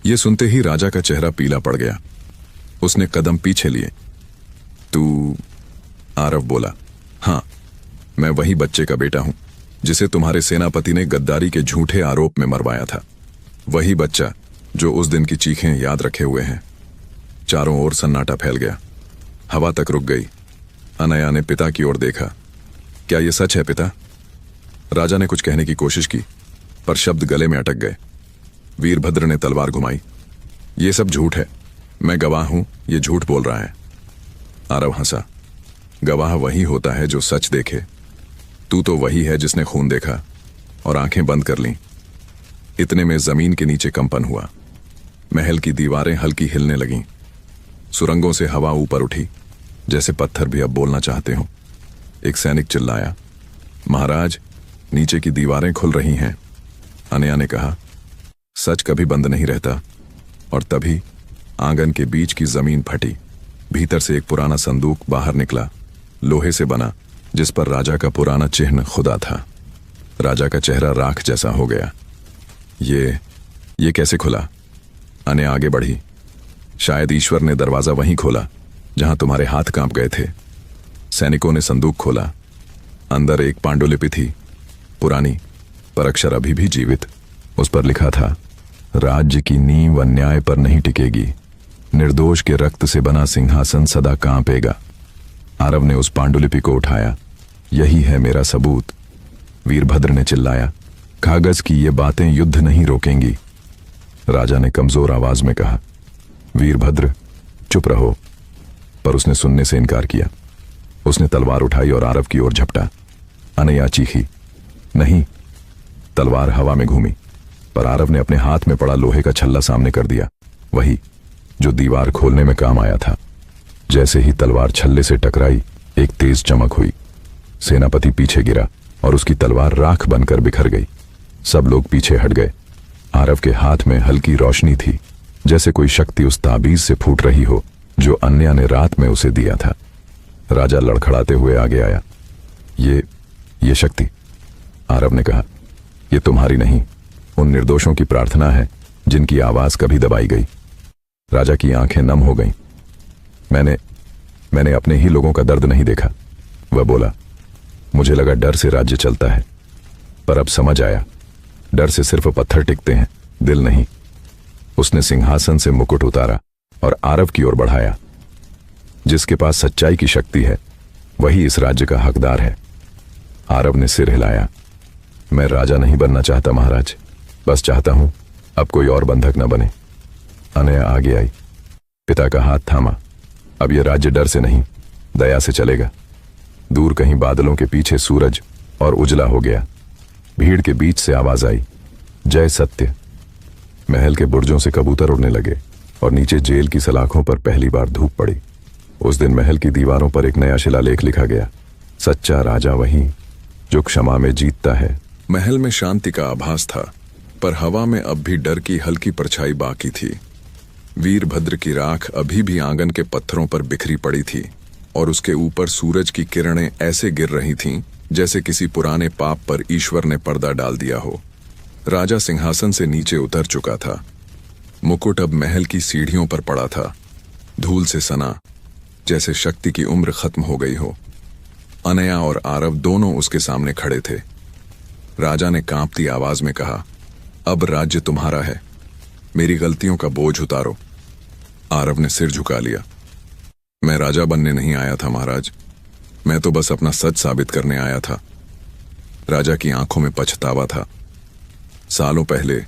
ये सुनते ही राजा का चेहरा पीला पड़ गया। उसने कदम पीछे लिए। तू? आरव बोला, हां, मैं वही बच्चे का बेटा हूं जिसे तुम्हारे सेनापति ने गद्दारी के झूठे आरोप में मरवाया था। वही बच्चा जो उस दिन की चीखें याद रखे हुए हैं। चारों ओर सन्नाटा फैल गया। हवा तक रुक गई। अनया ने पिता की ओर देखा। क्या यह सच है पिता? राजा ने कुछ कहने की कोशिश की, पर शब्द गले में अटक गए। वीरभद्र ने तलवार घुमाई। यह सब झूठ है, मैं गवाह हूं, यह झूठ बोल रहा है। आरव हंसा। गवाह वही होता है जो सच देखे। तू तो वही है जिसने खून देखा और आंखें बंद कर लीं। इतने में जमीन के नीचे कंपन हुआ। महल की दीवारें हल्की हिलने लगीं। सुरंगों से हवा ऊपर उठी, जैसे पत्थर भी अब बोलना चाहते हो। एक सैनिक चिल्लाया, महाराज, नीचे की दीवारें खुल रही हैं। अनया ने कहा, सच कभी बंद नहीं रहता। और तभी आंगन के बीच की जमीन फटी। भीतर से एक पुराना संदूक बाहर निकला, लोहे से बना, जिस पर राजा का पुराना चिन्ह खुदा था। राजा का चेहरा राख जैसा हो गया। ये कैसे खुला? अनया आगे बढ़ी। शायद ईश्वर ने दरवाजा वहीं खोला जहां तुम्हारे हाथ कांप गए थे। सैनिकों ने संदूक खोला। अंदर एक पांडुलिपि थी, पुरानी पर अक्षर अभी भी जीवित। उस पर लिखा था, राज्य की नींव अन्याय पर नहीं टिकेगी, निर्दोष के रक्त से बना सिंहासन सदा कांपेगा। आरव ने उस पांडुलिपि को उठाया। यही है मेरा सबूत। वीरभद्र ने चिल्लाया, कागज की ये बातें युद्ध नहीं रोकेंगी। राजा ने कमजोर आवाज में कहा, वीरभद्र, चुप रहो। पर उसने सुनने से इनकार किया। उसने तलवार उठाई और आरव की ओर झपटा। अनया चीखी, नहीं। तलवार हवा में घूमी, पर आरव ने अपने हाथ में पड़ा लोहे का छल्ला सामने कर दिया, वही जो दीवार खोलने में काम आया था। जैसे ही तलवार छल्ले से टकराई, एक तेज चमक हुई। सेनापति पीछे गिरा और उसकी तलवार राख बनकर बिखर गई। सब लोग पीछे हट गए। आरव के हाथ में हल्की रोशनी थी, जैसे कोई शक्ति उस ताबीज से फूट रही हो जो अन्या ने रात में उसे दिया था। राजा लड़खड़ाते हुए आगे आया। ये शक्ति, आरव ने कहा, ये तुम्हारी नहीं, उन निर्दोषों की प्रार्थना है जिनकी आवाज कभी दबाई गई। राजा की आंखें नम हो गईं। मैंने अपने ही लोगों का दर्द नहीं देखा, वह बोला। मुझे लगा डर से राज्य चलता है, पर अब समझ आया, डर से सिर्फ पत्थर टिकते हैं, दिल नहीं। उसने सिंहासन से मुकुट उतारा और आरव की ओर बढ़ाया। जिसके पास सच्चाई की शक्ति है, वही इस राज्य का हकदार है। आरव ने सिर हिलाया। मैं राजा नहीं बनना चाहता महाराज, बस चाहता हूं अब कोई और बंधक न बने। अनया आगे आई। पिता का हाथ थामा। अब यह राज्य डर से नहीं, दया से चलेगा। दूर कहीं बादलों के पीछे सूरज और उजला हो गया। भीड़ के बीच से आवाज आई, जय सत्य। महल के बुर्जों से कबूतर उड़ने लगे और नीचे जेल की सलाखों पर पहली बार धूप पड़ी। उस दिन महल की दीवारों पर एक नया शिलालेख लिखा गया, सच्चा राजा वही जो क्षमा में जीतता है। महल में शांति का आभास था, पर हवा में अब भी डर की हल्की परछाई बाकी थी। वीरभद्र की राख अभी भी आंगन के पत्थरों पर बिखरी पड़ी थी और उसके ऊपर सूरज की किरणें ऐसे गिर रही थीं जैसे किसी पुराने पाप पर ईश्वर ने पर्दा डाल दिया हो। राजा सिंहासन से नीचे उतर चुका था। मुकुट अब महल की सीढ़ियों पर पड़ा था, धूल से सना, जैसे शक्ति की उम्र खत्म हो गई हो। अनया और आरव दोनों उसके सामने खड़े थे। राजा ने कांपती आवाज में कहा, अब राज्य तुम्हारा है, मेरी गलतियों का बोझ उतारो। आरव ने सिर झुका लिया। मैं राजा बनने नहीं आया था महाराज, मैं तो बस अपना सच साबित करने आया था। राजा की आंखों में पछतावा था। सालों पहले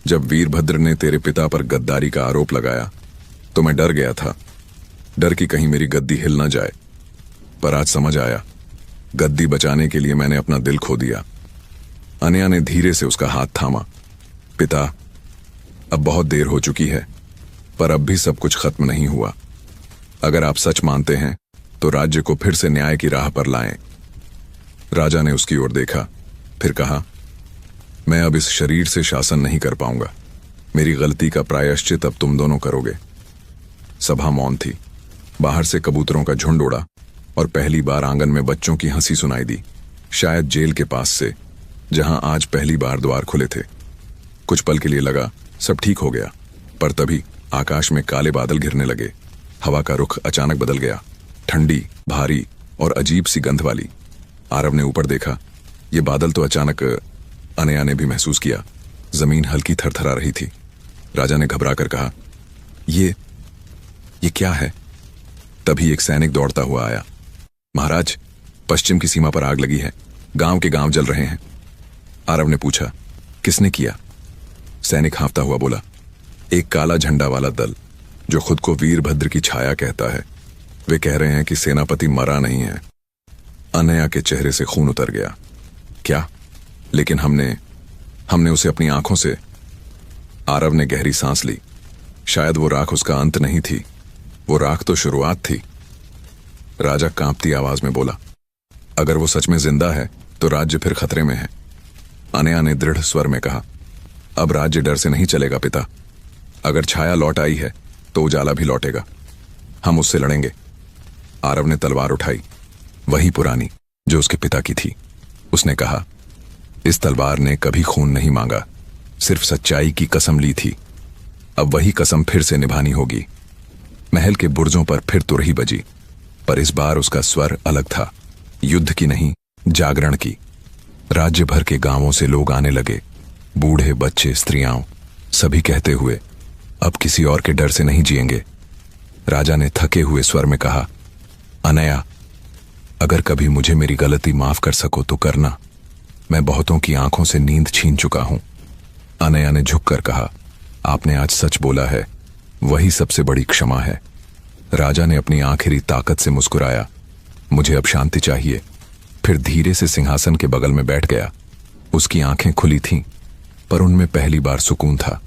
जब वीरभद्र ने तेरे पिता पर गद्दारी का आरोप लगाया तो मैं डर गया था, डर कि कहीं मेरी गद्दी हिल ना जाए। पर आज समझ आया, गद्दी बचाने के लिए मैंने अपना दिल खो दिया। अनया ने धीरे से उसका हाथ थामा। पिता, अब बहुत देर हो चुकी है, पर अब भी सब कुछ खत्म नहीं हुआ। अगर आप सच मानते हैं तो राज्य को फिर से न्याय की राह पर लाएं। राजा ने उसकी ओर देखा, फिर कहा, मैं अब इस शरीर से शासन नहीं कर पाऊंगा। मेरी गलती का प्रायश्चित अब तुम दोनों करोगे। सभा मौन थी। बाहर से कबूतरों का झुंड उड़ा और पहली बार आंगन में बच्चों की हंसी सुनाई दी, शायद जेल के पास से, जहां आज पहली बार द्वार खुले थे। कुछ पल के लिए लगा सब ठीक हो गया, पर तभी आकाश में काले बादल घिरने लगे। हवा का रुख अचानक बदल गया, ठंडी, भारी और अजीब सी गंध वाली। आरव ने ऊपर देखा। ये बादल तो अचानक अनया ने भी महसूस किया। जमीन हल्की थरथरा रही थी। राजा ने घबरा कर कहा, ये क्या है? तभी एक सैनिक दौड़ता हुआ आया। महाराज, पश्चिम की सीमा पर आग लगी है, गांव के गांव जल रहे हैं। आरव ने पूछा, किसने किया? सैनिक हाँफता हुआ बोला, एक काला झंडा वाला दल जो खुद को वीरभद्र की छाया कहता है। वे कह रहे हैं कि सेनापति मरा नहीं है। अनया के चेहरे से खून उतर गया। क्या? लेकिन हमने उसे अपनी आंखों से। आरव ने गहरी सांस ली। शायद वो राख उसका अंत नहीं थी, वो राख तो शुरुआत थी। राजा कांपती आवाज में बोला, अगर वो सच में जिंदा है तो राज्य फिर खतरे में है। अनया ने दृढ़ स्वर में कहा, अब राज्य डर से नहीं चलेगा पिता। अगर छाया लौट आई है तो उजाला भी लौटेगा। हम उससे लड़ेंगे। आरव ने तलवार उठाई, वही पुरानी जो उसके पिता की थी। उसने कहा, इस तलवार ने कभी खून नहीं मांगा, सिर्फ सच्चाई की कसम ली थी। अब वही कसम फिर से निभानी होगी। महल के बुर्जों पर फिर तुरही बजी, पर इस बार उसका स्वर अलग था, युद्ध की नहीं, जागरण की। राज्य भर के गांवों से लोग आने लगे, बूढ़े, बच्चे, स्त्रियां, सभी कहते हुए, अब किसी और के डर से नहीं जिएंगे। राजा ने थके हुए स्वर में कहा, अनया, अगर कभी मुझे मेरी गलती माफ कर सको तो करना। मैं बहुतों की आंखों से नींद छीन चुका हूं। अनया ने झुककर कहा, आपने आज सच बोला है, वही सबसे बड़ी क्षमा है। राजा ने अपनी आखिरी ताकत से मुस्कुराया, मुझे अब शांति चाहिए। फिर धीरे से सिंहासन के बगल में बैठ गया। उसकी आंखें खुली थीं, पर उनमें पहली बार सुकून था।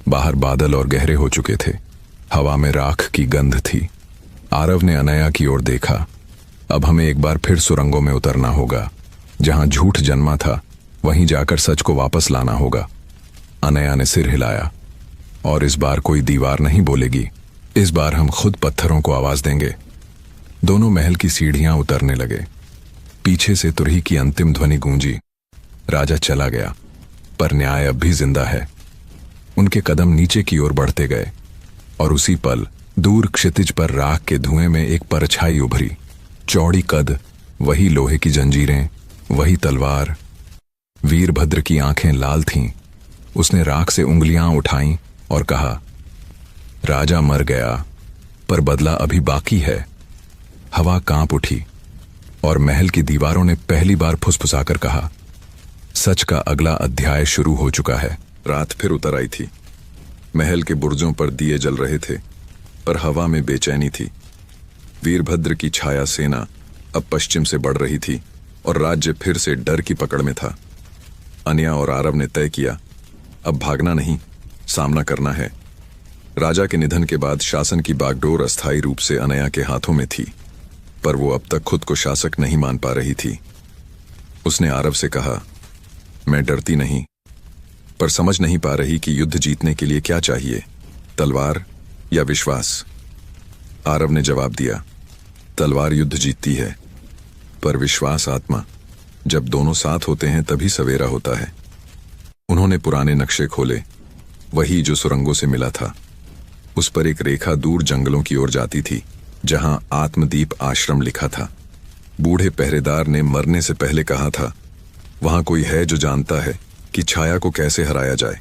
बाहर बादल और गहरे हो चुके थे, हवा में राख की गंध थी। आरव ने अनया की ओर देखा, अब हमें एक बार फिर सुरंगों में उतरना होगा। जहां झूठ जन्मा था वहीं जाकर सच को वापस लाना होगा। अनया ने सिर हिलाया, और इस बार कोई दीवार नहीं बोलेगी, इस बार हम खुद पत्थरों को आवाज देंगे। दोनों महल की सीढ़ियां उतरने लगे। पीछे से तुरही की अंतिम ध्वनि गूंजी। राजा चला गया, पर न्याय अब भी जिंदा है। उनके कदम नीचे की ओर बढ़ते गए, और उसी पल दूर क्षितिज पर राख के धुएं में एक परछाई उभरी। चौड़ी कद, वही लोहे की जंजीरें, वही तलवार। वीरभद्र की आंखें लाल थीं। उसने राख से उंगलियां उठाईं और कहा, राजा मर गया, पर बदला अभी बाकी है। हवा कांप उठी, और महल की दीवारों ने पहली बार फुसफुसाकर कहा, सच का अगला अध्याय शुरू हो चुका है। रात फिर उतर आई थी। महल के बुर्जों पर दिए जल रहे थे, पर हवा में बेचैनी थी। वीरभद्र की छाया सेना अब पश्चिम से बढ़ रही थी, और राज्य फिर से डर की पकड़ में था। अनया और आरव ने तय किया, अब भागना नहीं, सामना करना है। राजा के निधन के बाद शासन की बागडोर अस्थायी रूप से अनया के हाथों में थी, पर वो अब तक खुद को शासक नहीं मान पा रही थी। उसने आरव से कहा, मैं डरती नहीं, पर समझ नहीं पा रही कि युद्ध जीतने के लिए क्या चाहिए, तलवार या विश्वास। आरव ने जवाब दिया, तलवार युद्ध जीतती है, पर विश्वास आत्मा। जब दोनों साथ होते हैं तभी सवेरा होता है। उन्होंने पुराने नक्शे खोले, वही जो सुरंगों से मिला था। उस पर एक रेखा दूर जंगलों की ओर जाती थी, जहां आत्मदीप आश्रम लिखा था। बूढ़े पहरेदार ने मरने से पहले कहा था, वहां कोई है जो जानता है कि छाया को कैसे हराया जाए।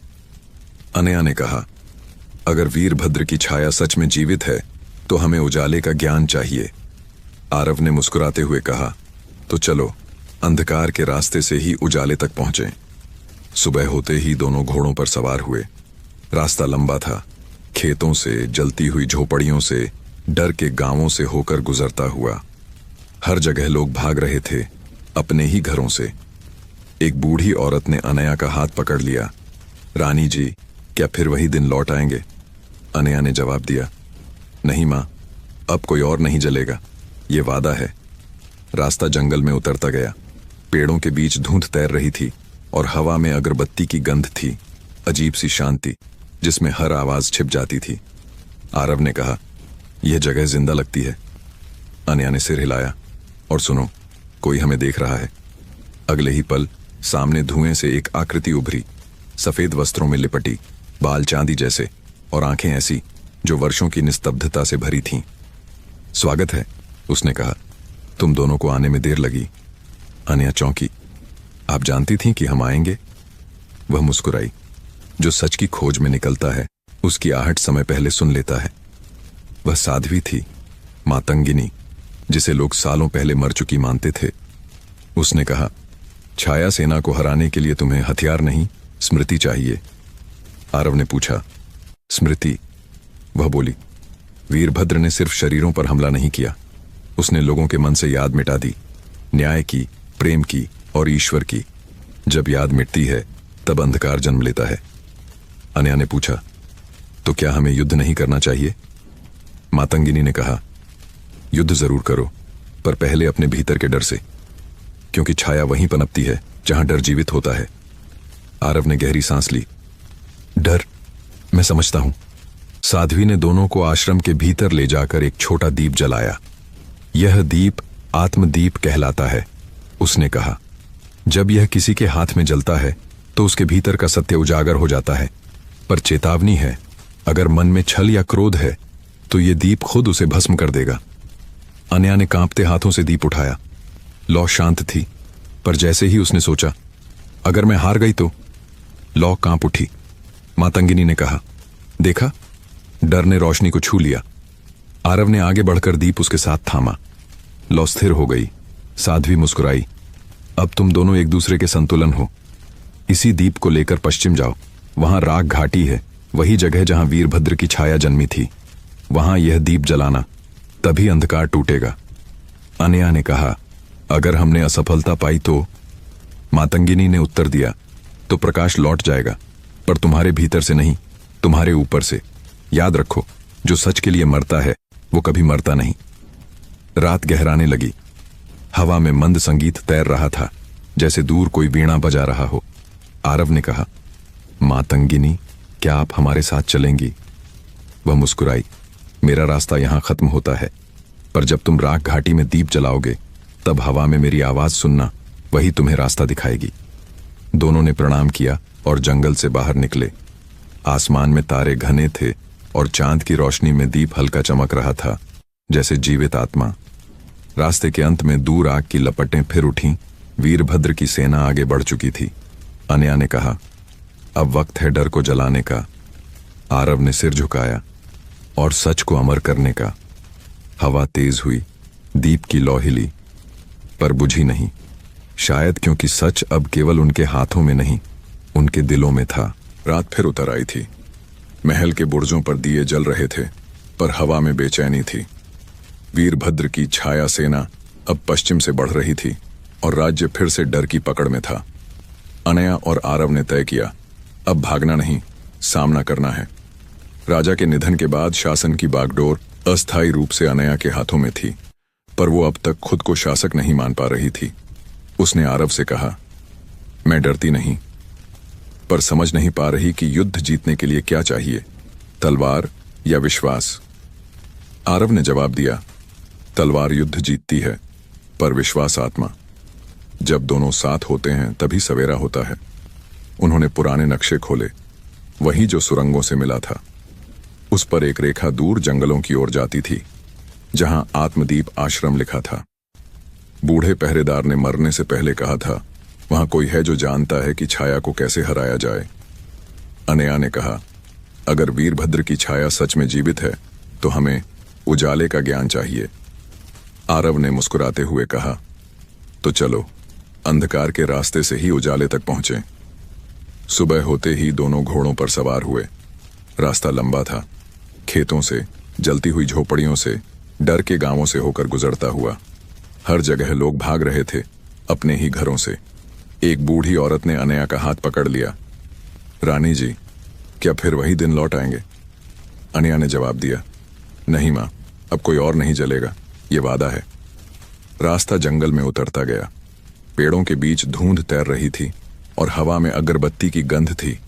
अनया ने कहा, अगर वीरभद्र की छाया सच में जीवित है तो हमें उजाले का ज्ञान चाहिए। आरव ने मुस्कुराते हुए कहा, तो चलो अंधकार के रास्ते से ही उजाले तक पहुंचे। सुबह होते ही दोनों घोड़ों पर सवार हुए। रास्ता लंबा था, खेतों से, जलती हुई झोपड़ियों से, डर के गांवों से होकर गुजरता हुआ। हर जगह लोग भाग रहे थे, अपने ही घरों से। एक बूढ़ी औरत ने अनया का हाथ पकड़ लिया। रानी जी, क्या फिर वही दिन लौट आएंगे? अनया ने जवाब दिया, नहीं मां, अब कोई और नहीं जलेगा। ये वादा है। रास्ता जंगल में उतरता गया। पेड़ों के बीच धुंध तैर रही थी और हवा में अगरबत्ती की गंध थी, अजीब सी शांति जिसमें हर आवाज छिप जाती थी। आरव ने कहा, यह जगह जिंदा लगती है। अनया ने सिर हिलाया, और सुनो, कोई हमें देख रहा है। अगले ही पल सामने धुएं से एक आकृति उभरी, सफेद वस्त्रों में लिपटी, बाल चांदी जैसे और आंखें ऐसी जो वर्षों की निस्तब्धता से भरी थीं। स्वागत है, उसने कहा। तुम दोनों को आने में देर लगी। अनया चौंकी। आप जानती थीं कि हम आएंगे? वह मुस्कुराई। जो सच की खोज में निकलता है उसकी आहट समय पहले सुन लेता है। वह साध्वी थी, मातंगिनी, जिसे लोग सालों पहले मर चुकी मानते थे। उसने कहा, छाया सेना को हराने के लिए तुम्हें हथियार नहीं, स्मृति चाहिए। आरव ने पूछा, स्मृति? वह बोली, वीरभद्र ने सिर्फ शरीरों पर हमला नहीं किया, उसने लोगों के मन से याद मिटा दी, न्याय की, प्रेम की और ईश्वर की। जब याद मिटती है तब अंधकार जन्म लेता है। अनया ने पूछा, तो क्या हमें युद्ध नहीं करना चाहिए? मातंगिनी ने कहा, युद्ध जरूर करो, पर पहले अपने भीतर के डर से, क्योंकि छाया वहीं पनपती है जहां डर जीवित होता है। आरव ने गहरी सांस ली। डर? मैं समझता हूं। साध्वी ने दोनों को आश्रम के भीतर ले जाकर एक छोटा दीप जलाया। यह दीप आत्मदीप कहलाता है, उसने कहा। जब यह किसी के हाथ में जलता है तो उसके भीतर का सत्य उजागर हो जाता है, पर चेतावनी है, अगर मन में छल या क्रोध है तो यह दीप खुद उसे भस्म कर देगा। अनया ने कांपते हाथों से दीप उठाया। लौ शांत थी, पर जैसे ही उसने सोचा, अगर मैं हार गई तो? लौ कांप उठी। मातंगिनी ने कहा, देखा? डर ने रोशनी को छू लिया। आरव ने आगे बढ़कर दीप उसके साथ थामा। लौ स्थिर हो गई। साध्वी मुस्कुराई। अब तुम दोनों एक दूसरे के संतुलन हो। इसी दीप को लेकर पश्चिम जाओ, वहां राग घाटी है, वही जगह जहां वीरभद्र की छाया जन्मी थी। वहां यह दीप जलाना, तभी अंधकार टूटेगा। अनया ने कहा, अगर हमने असफलता पाई तो? मातंगिनी ने उत्तर दिया, तो प्रकाश लौट जाएगा, पर तुम्हारे भीतर से नहीं, तुम्हारे ऊपर से। याद रखो, जो सच के लिए मरता है वो कभी मरता नहीं। रात गहराने लगी। हवा में मंद संगीत तैर रहा था, जैसे दूर कोई वीणा बजा रहा हो। आरव ने कहा, मातंगिनी, क्या आप हमारे साथ चलेंगी? वह मुस्कुराई। मेरा रास्ता यहां खत्म होता है, पर जब तुम राग घाटी में दीप जलाओगे तब हवा में मेरी आवाज सुनना, वही तुम्हें रास्ता दिखाएगी। दोनों ने प्रणाम किया और जंगल से बाहर निकले। आसमान में तारे घने थे और चांद की रोशनी में दीप हल्का चमक रहा था, जैसे जीवित आत्मा। रास्ते के अंत में दूर आग की लपटें फिर उठीं। वीरभद्र की सेना आगे बढ़ चुकी थी। अनया ने कहा, अब वक्त है डर को जलाने का। आरव ने सिर झुकाया, और सच को अमर करने का। हवा तेज हुई, दीप की लौ हिली, पर बुझी नहीं। शायद क्योंकि सच अब केवल उनके हाथों में नहीं, उनके दिलों में था। रात फिर उतर आई थी। महल के बुर्जों पर दिए जल रहे थे, पर हवा में बेचैनी थी। वीरभद्र की छाया सेना अब पश्चिम से बढ़ रही थी और राज्य फिर से डर की पकड़ में था। अनया और आरव ने तय किया, अब भागना नहीं, सामना करना है। राजा के निधन के बाद शासन की बागडोर अस्थायी रूप से अनया के हाथों में थी, पर वो अब तक खुद को शासक नहीं मान पा रही थी। उसने आरव से कहा, मैं डरती नहीं, पर समझ नहीं पा रही कि युद्ध जीतने के लिए क्या चाहिए, तलवार या विश्वास। आरव ने जवाब दिया, तलवार युद्ध जीतती है, पर विश्वास आत्मा। जब दोनों साथ होते हैं तभी सवेरा होता है। उन्होंने पुराने नक्शे खोले, वही जो सुरंगों से मिला था। उस पर एक रेखा दूर जंगलों की ओर जाती थी, जहां आत्मदीप आश्रम लिखा था। बूढ़े पहरेदार ने मरने से पहले कहा था, वहां कोई है जो जानता है कि छाया को कैसे हराया जाए। अनया ने कहा, अगर वीरभद्र की छाया सच में जीवित है तो हमें उजाले का ज्ञान चाहिए। आरव ने मुस्कुराते हुए कहा, तो चलो, अंधकार के रास्ते से ही उजाले तक पहुंचे। सुबह होते ही दोनों घोड़ों पर सवार हुए। रास्ता लंबा था, खेतों से, जलती हुई झोपड़ियों से, डर के गांवों से होकर गुजरता हुआ। हर जगह लोग भाग रहे थे, अपने ही घरों से। एक बूढ़ी औरत ने अनया का हाथ पकड़ लिया। रानी जी, क्या फिर वही दिन लौट आएंगे? अनया ने जवाब दिया, नहीं मां, अब कोई और नहीं जलेगा, ये वादा है। रास्ता जंगल में उतरता गया। पेड़ों के बीच धुंध तैर रही थी और हवा में अगरबत्ती की गंध थी।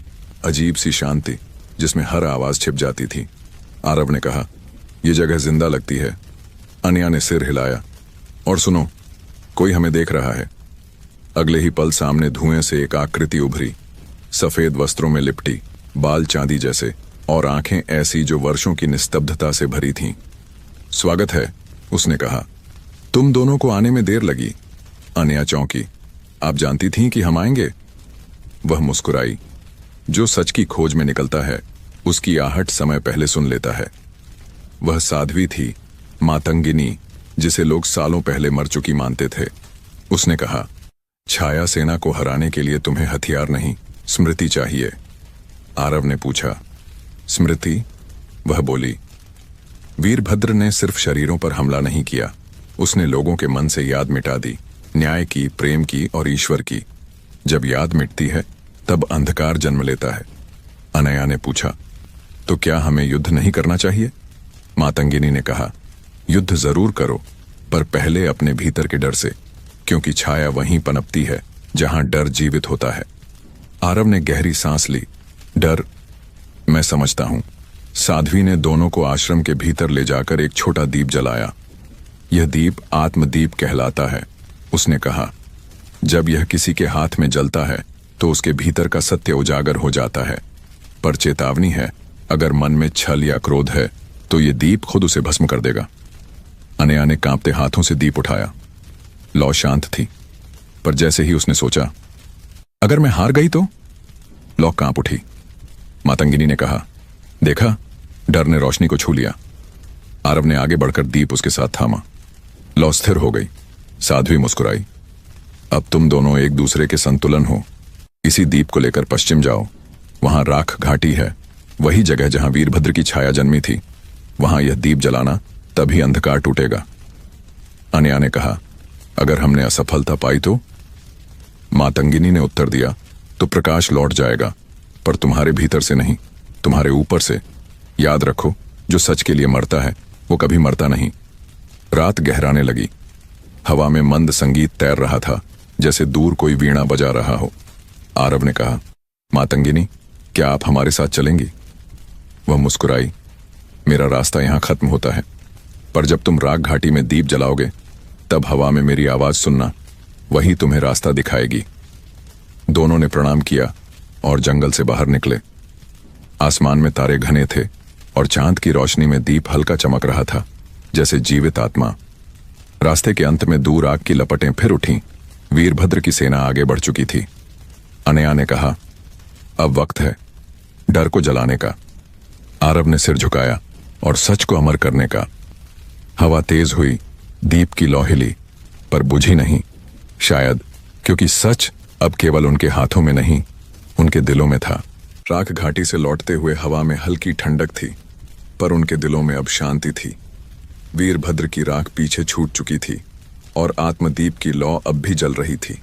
अजीब सी शांति जिसमें हर आवाज छिप जाती थी। आरव ने कहा, यह जगह जिंदा लगती है। अनया ने सिर हिलाया। और सुनो, कोई हमें देख रहा है। अगले ही पल सामने धुएं से एक आकृति उभरी, सफेद वस्त्रों में लिपटी, बाल चांदी जैसे और आंखें ऐसी जो वर्षों की निस्तब्धता से भरी थीं। स्वागत है, उसने कहा। तुम दोनों को आने में देर लगी। अनया चौंकी। आप जानती थीं कि हम आएंगे? वह मुस्कुराई। जो सच की खोज में निकलता है उसकी आहट समय पहले सुन लेता है। वह साध्वी थी, मातंगिनी, जिसे लोग सालों पहले मर चुकी मानते थे। उसने कहा, छाया सेना को हराने के लिए तुम्हें हथियार नहीं, स्मृति चाहिए। आरव ने पूछा, स्मृति? वह बोली, वीरभद्र ने सिर्फ शरीरों पर हमला नहीं किया, उसने लोगों के मन से याद मिटा दी, न्याय की, प्रेम की और ईश्वर की। जब याद मिटती है तब अंधकार जन्म लेता है। अनया ने पूछा, तो क्या हमें युद्ध नहीं करना चाहिए? मातंगिनी ने कहा, युद्ध जरूर करो, पर पहले अपने भीतर के डर से, क्योंकि छाया वहीं पनपती है जहां डर जीवित होता है। आरव ने गहरी सांस ली। डर? मैं समझता हूं। साध्वी ने दोनों को आश्रम के भीतर ले जाकर एक छोटा दीप जलाया। यह दीप आत्मदीप कहलाता है। उसने कहा, जब यह किसी के हाथ में जलता है तो उसके भीतर का सत्य उजागर हो जाता है। पर चेतावनी है, अगर मन में छल या क्रोध है तो यह दीप खुद उसे भस्म कर देगा। अनया ने कांपते हाथों से दीप उठाया। लौ शांत थी, पर जैसे ही उसने सोचा, अगर मैं हार गई तो? लौ कांप उठी। मातंगिनी ने कहा, देखा, डर ने रोशनी को छू लिया। आरव ने आगे बढ़कर दीप उसके साथ थामा। लौ स्थिर हो गई। साध्वी मुस्कुराई। अब तुम दोनों एक दूसरे के संतुलन हो। इसी दीप को लेकर पश्चिम जाओ, वहां राख घाटी है, वही जगह जहां वीरभद्र की छाया जन्मी थी। वहां यह दीप जलाना, तभी अंधकार टूटेगा। अनया ने कहा, अगर हमने असफलता पाई तो? मातंगिनी ने उत्तर दिया, तो प्रकाश लौट जाएगा, पर तुम्हारे भीतर से नहीं, तुम्हारे ऊपर से। याद रखो, जो सच के लिए मरता है वो कभी मरता नहीं। रात गहराने लगी। हवा में मंद संगीत तैर रहा था, जैसे दूर कोई वीणा बजा रहा हो। आरव ने कहा, मातंगिनी, क्या आप हमारे साथ चलेंगी? वह मुस्कुराई। मेरा रास्ता यहां खत्म होता है, पर जब तुम राग घाटी में दीप जलाओगे तब हवा में मेरी आवाज सुनना, वही तुम्हें रास्ता दिखाएगी। दोनों ने प्रणाम किया और जंगल से बाहर निकले। आसमान में तारे घने थे और चांद की रोशनी में दीप हल्का चमक रहा था, जैसे जीवित आत्मा। रास्ते के अंत में दूर आग की लपटें फिर उठीं। वीरभद्र की सेना आगे बढ़ चुकी थी। अनया ने कहा, अब वक्त है डर को जलाने का। आरव ने सिर झुकाया, और सच को अमर करने का। हवा तेज हुई, दीप की लौ हिली, पर बुझी नहीं। शायद क्योंकि सच अब केवल उनके हाथों में नहीं, उनके दिलों में था। राख घाटी से लौटते हुए हवा में हल्की ठंडक थी, पर उनके दिलों में अब शांति थी। वीरभद्र की राख पीछे छूट चुकी थी और आत्मदीप की लौ अब भी जल रही थी,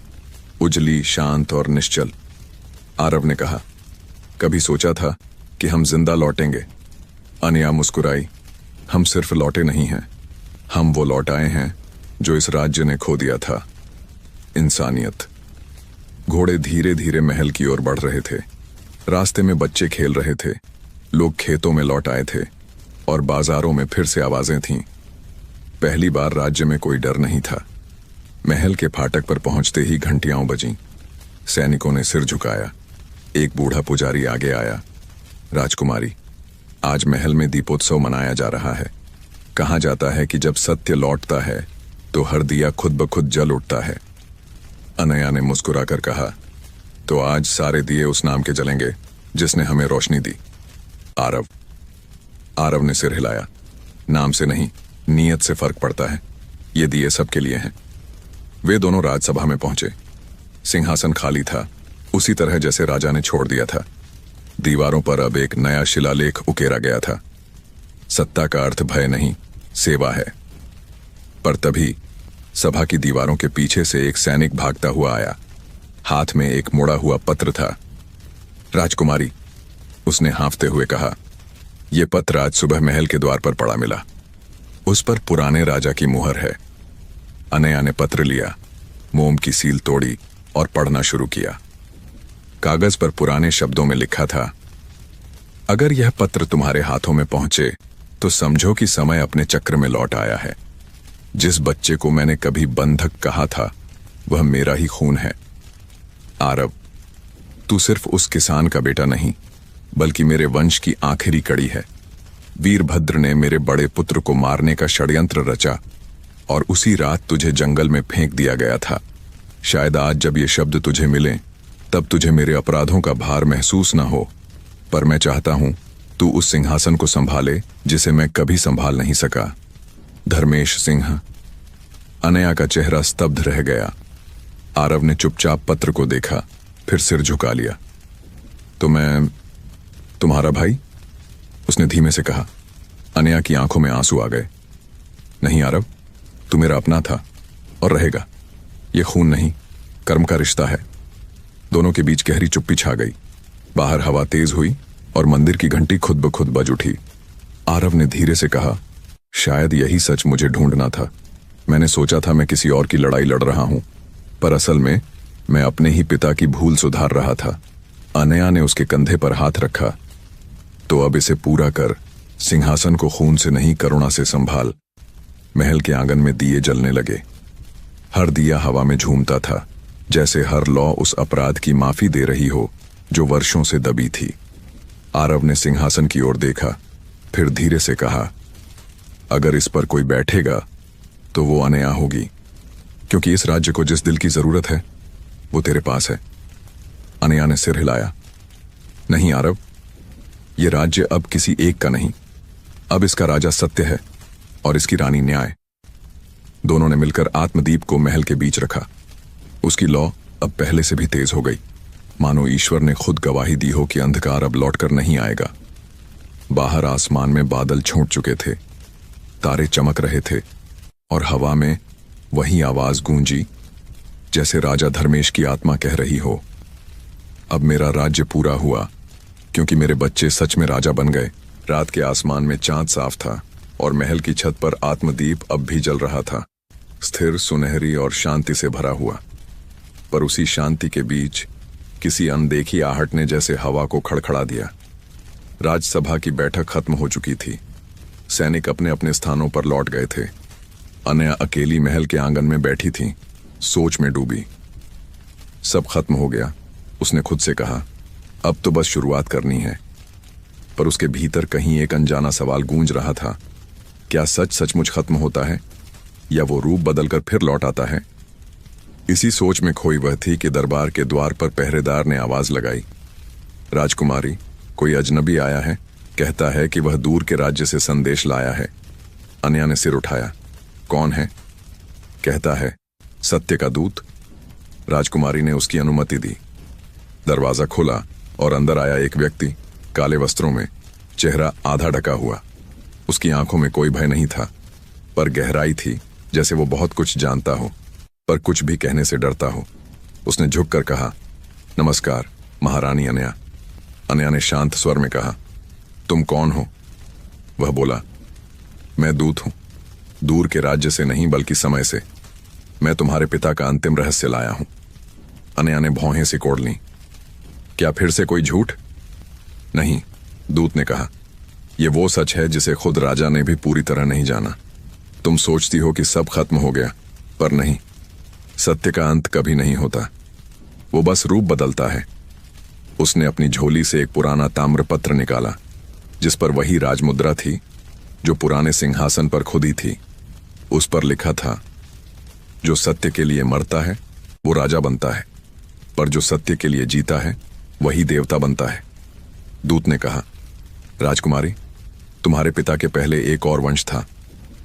उजली, शांत और निश्चल। आरव ने कहा, कभी सोचा था कि हम जिंदा लौटेंगे? अनया मुस्कुराई। हम सिर्फ लौटे नहीं हैं, हम वो लौट आए हैं जो इस राज्य ने खो दिया था, इंसानियत। घोड़े धीरे धीरे महल की ओर बढ़ रहे थे। रास्ते में बच्चे खेल रहे थे, लोग खेतों में लौट आए थे और बाजारों में फिर से आवाजें थीं। पहली बार राज्य में कोई डर नहीं था। महल के फाटक पर पहुंचते ही घंटियां बजीं। सैनिकों ने सिर झुकाया। एक बूढ़ा पुजारी आगे आया। राजकुमारी, आज महल में दीपोत्सव मनाया जा रहा है। कहा जाता है कि जब सत्य लौटता है तो हर दिया खुद ब खुद जल उठता है। अनया ने मुस्कुराकर कहा, तो आज सारे दिए उस नाम के जलेंगे जिसने हमें रोशनी दी। आरव ने सिर हिलाया। नाम से नहीं, नीयत से फर्क पड़ता है। ये दिए सबके लिए हैं। वे दोनों राजसभा में पहुंचे। सिंहासन खाली था, उसी तरह जैसे राजा ने छोड़ दिया था। दीवारों पर अब एक नया शिलालेख उकेरा गया था। सत्ता का अर्थ भय नहीं, सेवा है। पर तभी सभा की दीवारों के पीछे से एक सैनिक भागता हुआ आया। हाथ में एक मुड़ा हुआ पत्र था। राजकुमारी, उसने हाँफते हुए कहा, यह पत्र आज सुबह महल के द्वार पर पड़ा मिला। उस पर पुराने राजा की मुहर है। अनया ने पत्र लिया, मोम की सील तोड़ी और पढ़ना शुरू किया। कागज पर पुराने शब्दों में लिखा था, अगर यह पत्र तुम्हारे हाथों में पहुंचे तो समझो कि समय अपने चक्र में लौट आया है। जिस बच्चे को मैंने कभी बंधक कहा था वह मेरा ही खून है। आरव, तू सिर्फ उस किसान का बेटा नहीं बल्कि मेरे वंश की आखिरी कड़ी है। वीरभद्र ने मेरे बड़े पुत्र को मारने का षड्यंत्र रचा और उसी रात तुझे जंगल में फेंक दिया गया था। शायद आज जब ये शब्द तुझे मिलें तब तुझे मेरे अपराधों का भार महसूस न हो, पर मैं चाहता हूं तू उस सिंहासन को संभाले जिसे मैं कभी संभाल नहीं सका। धर्मेश सिंह। अनया का चेहरा स्तब्ध रह गया। आरव ने चुपचाप पत्र को देखा, फिर सिर झुका लिया। तो मैं तुम्हारा भाई? उसने धीमे से कहा। अनया की आंखों में आंसू आ गए। नहीं आरव, तू मेरा अपना था और रहेगा। ये खून नहीं, कर्म का रिश्ता है। दोनों के बीच गहरी चुप्पी छा गई। बाहर हवा तेज हुई और मंदिर की घंटी खुद ब खुद बज उठी। आरव ने धीरे से कहा, शायद यही सच मुझे ढूंढना था। मैंने सोचा था मैं किसी और की लड़ाई लड़ रहा हूं, पर असल में मैं अपने ही पिता की भूल सुधार रहा था। अनया ने उसके कंधे पर हाथ रखा। तो अब इसे पूरा कर, सिंहासन को खून से नहीं करुणा से संभाल। महल के आंगन में दिए जलने लगे। हर दिया हवा में झूमता था, जैसे हर लौ उस अपराध की माफी दे रही हो जो वर्षों से दबी थी। आरव ने सिंहासन की ओर देखा, फिर धीरे से कहा, अगर इस पर कोई बैठेगा तो वो अनया होगी, क्योंकि इस राज्य को जिस दिल की जरूरत है वो तेरे पास है। अनया ने सिर हिलाया। नहीं आरव, ये राज्य अब किसी एक का नहीं, अब इसका राजा सत्य है और इसकी रानी न्याय। दोनों ने मिलकर आत्मदीप को महल के बीच रखा। उसकी लौ अब पहले से भी तेज हो गई, मानो ईश्वर ने खुद गवाही दी हो कि अंधकार अब लौटकर नहीं आएगा। बाहर आसमान में बादल छूट चुके थे, तारे चमक रहे थे और हवा में वही आवाज गूंजी जैसे राजा धर्मेश की आत्मा कह रही हो, अब मेरा राज्य पूरा हुआ, क्योंकि मेरे बच्चे सच में राजा बन गए। रात के आसमान में चांद साफ था और महल की छत पर आत्मदीप अब भी जल रहा था, स्थिर, सुनहरी और शांति से भरा हुआ। पर उसी शांति के बीच किसी अनदेखी आहट ने जैसे हवा को खड़खड़ा दिया। राजसभा की बैठक खत्म हो चुकी थी। सैनिक अपने अपने स्थानों पर लौट गए थे। अनया अकेली महल के आंगन में बैठी थी, सोच में डूबी। सब खत्म हो गया, उसने खुद से कहा। अब तो बस शुरुआत करनी है। पर उसके भीतर कहीं एक अनजाना सवाल गूंज रहा था, क्या सच सचमुच खत्म होता है या वो रूप बदलकर फिर लौट आता है? इसी सोच में खोई वह थी कि दरबार के द्वार पर पहरेदार ने आवाज लगाई, राजकुमारी, कोई अजनबी आया है, कहता है कि वह दूर के राज्य से संदेश लाया है। अनया ने सिर उठाया। कौन है? कहता है सत्य का दूत। राजकुमारी ने उसकी अनुमति दी। दरवाजा खुला और अंदर आया एक व्यक्ति, काले वस्त्रों में, चेहरा आधा ढका हुआ। उसकी आंखों में कोई भय नहीं था, पर गहराई थी, जैसे वो बहुत कुछ जानता हो पर कुछ भी कहने से डरता हो। उसने झुककर कहा, नमस्कार महारानी अनया। अनया ने शांत स्वर में कहा, तुम कौन हो? वह बोला, मैं दूत हूं, दूर के राज्य से नहीं बल्कि समय से। मैं तुम्हारे पिता का अंतिम रहस्य लाया हूं। अनया ने भौहें सिकोड़ लीं। क्या फिर से कोई झूठ? नहीं, दूत ने कहा, यह वो सच है जिसे खुद राजा ने भी पूरी तरह नहीं जाना। तुम सोचती हो कि सब खत्म हो गया, पर नहीं, सत्य का अंत कभी नहीं होता, वो बस रूप बदलता है। उसने अपनी झोली से एक पुराना ताम्रपत्र निकाला, जिस पर वही राजमुद्रा थी जो पुराने सिंहासन पर खुदी थी। उस पर लिखा था, जो सत्य के लिए मरता है वो राजा बनता है, पर जो सत्य के लिए जीता है वही देवता बनता है। दूत ने कहा, राजकुमारी, तुम्हारे पिता के पहले एक और वंश था,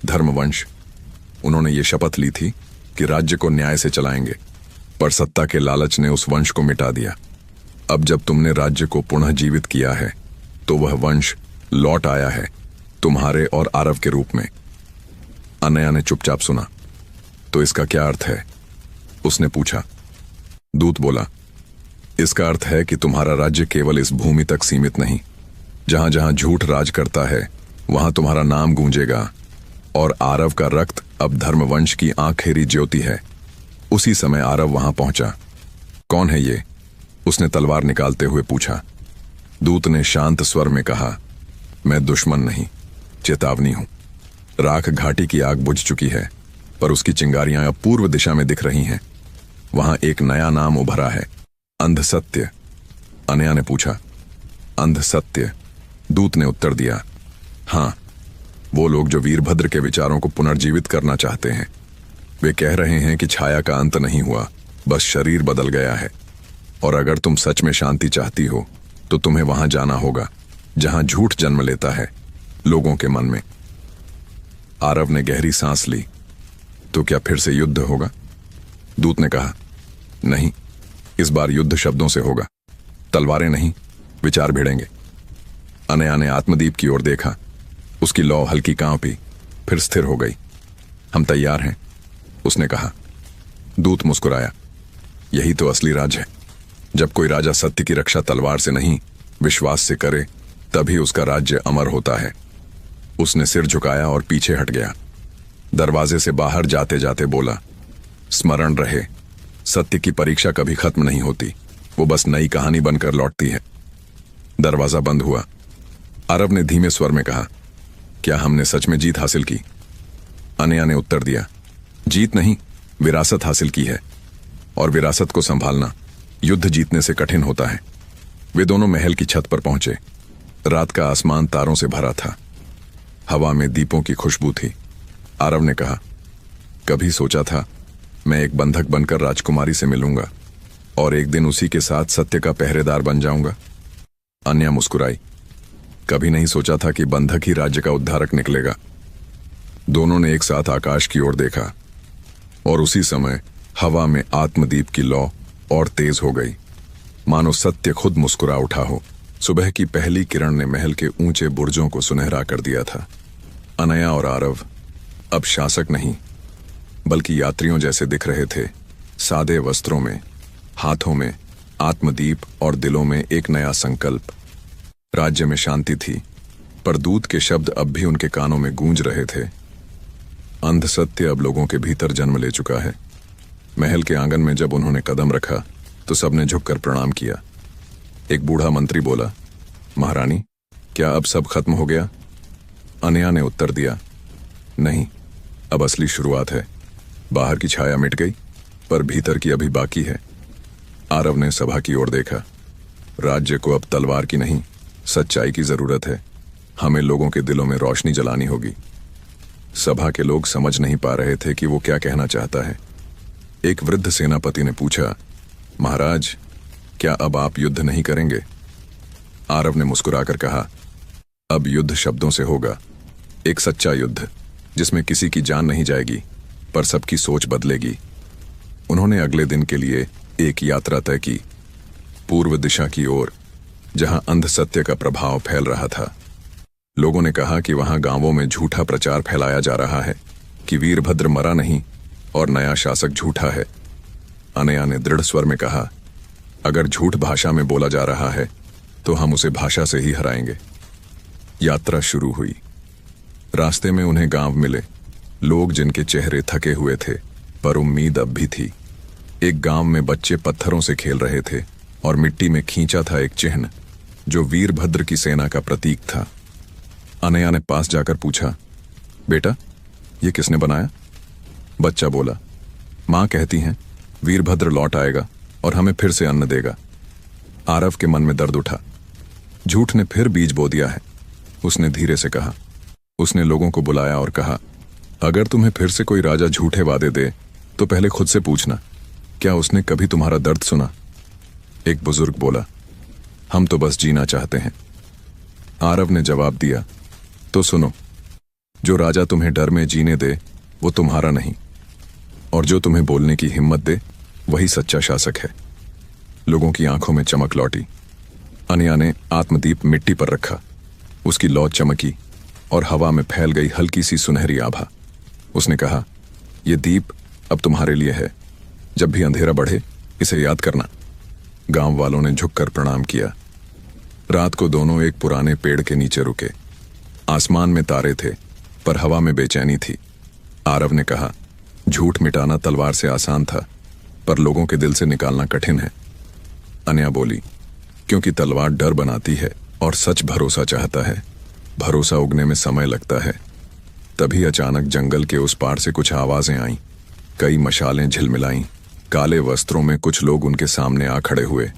धर्मवंश। उन्होंने ये शपथ ली थी कि राज्य को न्याय से चलाएंगे, पर सत्ता के लालच ने उस वंश को मिटा दिया। अब जब तुमने राज्य को पुनः जीवित किया है तो वह वंश लौट आया है, तुम्हारे और आरव के रूप में। अनया ने चुपचाप सुना। तो इसका क्या अर्थ है? उसने पूछा। दूत बोला, इसका अर्थ है कि तुम्हारा राज्य केवल इस भूमि तक सीमित नहीं। जहां जहां झूठ राज करता है वहां तुम्हारा नाम गूंजेगा और आरव का रक्त अब धर्मवंश की आखिरी ज्योति है। उसी समय आरव वहां पहुंचा। कौन है ये? उसने तलवार निकालते हुए पूछा। दूत ने शांत स्वर में कहा, मैं दुश्मन नहीं, चेतावनी हूं। राख घाटी की आग बुझ चुकी है, पर उसकी चिंगारियां अब पूर्व दिशा में दिख रही हैं। वहां एक नया नाम उभरा है, अंधसत्य। अनया ने पूछा, अंधसत्य? दूत ने उत्तर दिया, हां, वो लोग जो वीरभद्र के विचारों को पुनर्जीवित करना चाहते हैं। वे कह रहे हैं कि छाया का अंत नहीं हुआ, बस शरीर बदल गया है। और अगर तुम सच में शांति चाहती हो तो तुम्हें वहां जाना होगा जहां झूठ जन्म लेता है, लोगों के मन में। आरव ने गहरी सांस ली। तो क्या फिर से युद्ध होगा? दूत ने कहा, नहीं, इस बार युद्ध शब्दों से होगा, तलवारें नहीं, विचार भिड़ेंगे। अनया ने आत्मदीप की ओर देखा। उसकी लौ हल्की कांपी, फिर स्थिर हो गई। हम तैयार हैं, उसने कहा। दूत मुस्कुराया। यही तो असली राज है। जब कोई राजा सत्य की रक्षा तलवार से नहीं, विश्वास से करे, तभी उसका राज्य अमर होता है। उसने सिर झुकाया और पीछे हट गया। दरवाजे से बाहर जाते जाते बोला, स्मरण रहे, सत्य की परीक्षा कभी खत्म नहीं होती, वो बस नई कहानी बनकर लौटती है। दरवाजा बंद हुआ। आरव ने धीमे स्वर में कहा, क्या हमने सच में जीत हासिल की? अनया ने उत्तर दिया, जीत नहीं, विरासत हासिल की है। और विरासत को संभालना युद्ध जीतने से कठिन होता है। वे दोनों महल की छत पर पहुंचे। रात का आसमान तारों से भरा था। हवा में दीपों की खुशबू थी। आरव ने कहा, कभी सोचा था मैं एक बंधक बनकर राजकुमारी से मिलूंगा और एक दिन उसी के साथ सत्य का पहरेदार बन जाऊंगा। अन्या मुस्कुराई। कभी नहीं सोचा था कि बंधक ही राज्य का उद्धारक निकलेगा। दोनों ने एक साथ आकाश की ओर देखा और उसी समय हवा में आत्मदीप की लौ और तेज हो गई, मानो सत्य खुद मुस्कुरा उठा हो। सुबह की पहली किरण ने महल के ऊंचे बुर्जों को सुनहरा कर दिया था। अनया और आरव अब शासक नहीं, बल्कि यात्रियों जैसे दिख रहे थे, सादे वस्त्रों में, हाथों में आत्मदीप और दिलों में एक नया संकल्प। राज्य में शांति थी, पर दूत के शब्द अब भी उनके कानों में गूंज रहे थे। अंधसत्य अब लोगों के भीतर जन्म ले चुका है। महल के आंगन में जब उन्होंने कदम रखा तो सबने झुककर प्रणाम किया। एक बूढ़ा मंत्री बोला, महारानी, क्या अब सब खत्म हो गया? अनया ने उत्तर दिया, नहीं, अब असली शुरुआत है। बाहर की छाया मिट गई, पर भीतर की अभी बाकी है। आरव ने सभा की ओर देखा। राज्य को अब तलवार की नहीं, सच्चाई की जरूरत है। हमें लोगों के दिलों में रोशनी जलानी होगी। सभा के लोग समझ नहीं पा रहे थे कि वो क्या कहना चाहता है। एक वृद्ध सेनापति ने पूछा, महाराज, क्या अब आप युद्ध नहीं करेंगे? आरव ने मुस्कुराकर कहा, अब युद्ध शब्दों से होगा, एक सच्चा युद्ध जिसमें किसी की जान नहीं जाएगी, पर सबकी सोच बदलेगी। उन्होंने अगले दिन के लिए एक यात्रा तय की, पूर्व दिशा की ओर, जहां अंधसत्य का प्रभाव फैल रहा था। लोगों ने कहा कि वहां गांवों में झूठा प्रचार फैलाया जा रहा है कि वीरभद्र मरा नहीं और नया शासक झूठा है। अनया ने दृढ़ स्वर में कहा, अगर झूठ भाषा में बोला जा रहा है तो हम उसे भाषा से ही हराएंगे। यात्रा शुरू हुई। रास्ते में उन्हें गांव मिले, लोग जिनके चेहरे थके हुए थे, पर उम्मीद अब भी थी। एक गांव में बच्चे पत्थरों से खेल रहे थे और मिट्टी में खींचा था एक चिन्ह जो वीरभद्र की सेना का प्रतीक था। अनया ने पास जाकर पूछा, बेटा, ये किसने बनाया? बच्चा बोला, मां कहती हैं वीरभद्र लौट आएगा और हमें फिर से अन्न देगा। आरव के मन में दर्द उठा। झूठ ने फिर बीज बो दिया है, उसने धीरे से कहा। उसने लोगों को बुलाया और कहा, अगर तुम्हें फिर से कोई राजा झूठे वादे दे तो पहले खुद से पूछना, क्या उसने कभी तुम्हारा दर्द सुना? एक बुजुर्ग बोला, हम तो बस जीना चाहते हैं। आरव ने जवाब दिया, तो सुनो, जो राजा तुम्हें डर में जीने दे वो तुम्हारा नहीं, और जो तुम्हें बोलने की हिम्मत दे वही सच्चा शासक है। लोगों की आंखों में चमक लौटी। अनया ने आत्मदीप मिट्टी पर रखा। उसकी लौ चमकी और हवा में फैल गई हल्की सी सुनहरी आभा। उसने कहा, यह दीप अब तुम्हारे लिए है। जब भी अंधेरा बढ़े इसे याद करना। गांव वालों ने झुककर प्रणाम किया। रात को दोनों एक पुराने पेड़ के नीचे रुके। आसमान में तारे थे, पर हवा में बेचैनी थी। आरव ने कहा। झूठ मिटाना तलवार से आसान था, पर लोगों के दिल से निकालना कठिन है। अनया बोली, क्योंकि तलवार डर बनाती है और सच भरोसा चाहता है। भरोसा उगने में समय लगता है। तभी अचानक जंगल के उस पार से कुछ आवाजें आईं। कई मशालें झिलमिलाईं। काले वस्त्रों में कुछ लोग उनके सामने आ खड़े हुए।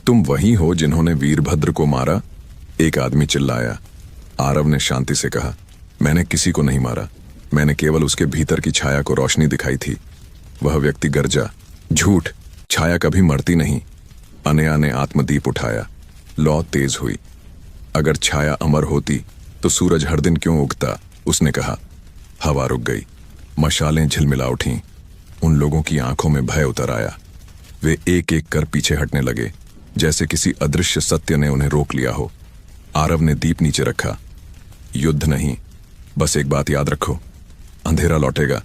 तुम वही हो जिन्होंने वीरभद्र को मारा? एक आदमी चिल्लाया। आरव ने शांति से कहा, मैंने किसी को नहीं मारा, मैंने केवल उसके भीतर की छाया को रोशनी दिखाई थी। वह व्यक्ति गरजा, झूठ, छाया कभी मरती नहीं। अनया ने आत्मदीप उठाया। लौ तेज हुई। अगर छाया अमर होती तो सूरज हर दिन क्यों उगता? उसने कहा। हवा रुक गई। मशालें झिलमिला उठीं। उन लोगों की आंखों में भय उतर आया। वे एक एक कर पीछे हटने लगे, जैसे किसी अदृश्य सत्य ने उन्हें रोक लिया हो। आरव ने दीप नीचे रखा। युद्ध नहीं, बस एक बात याद रखो, अंधेरा लौटेगा,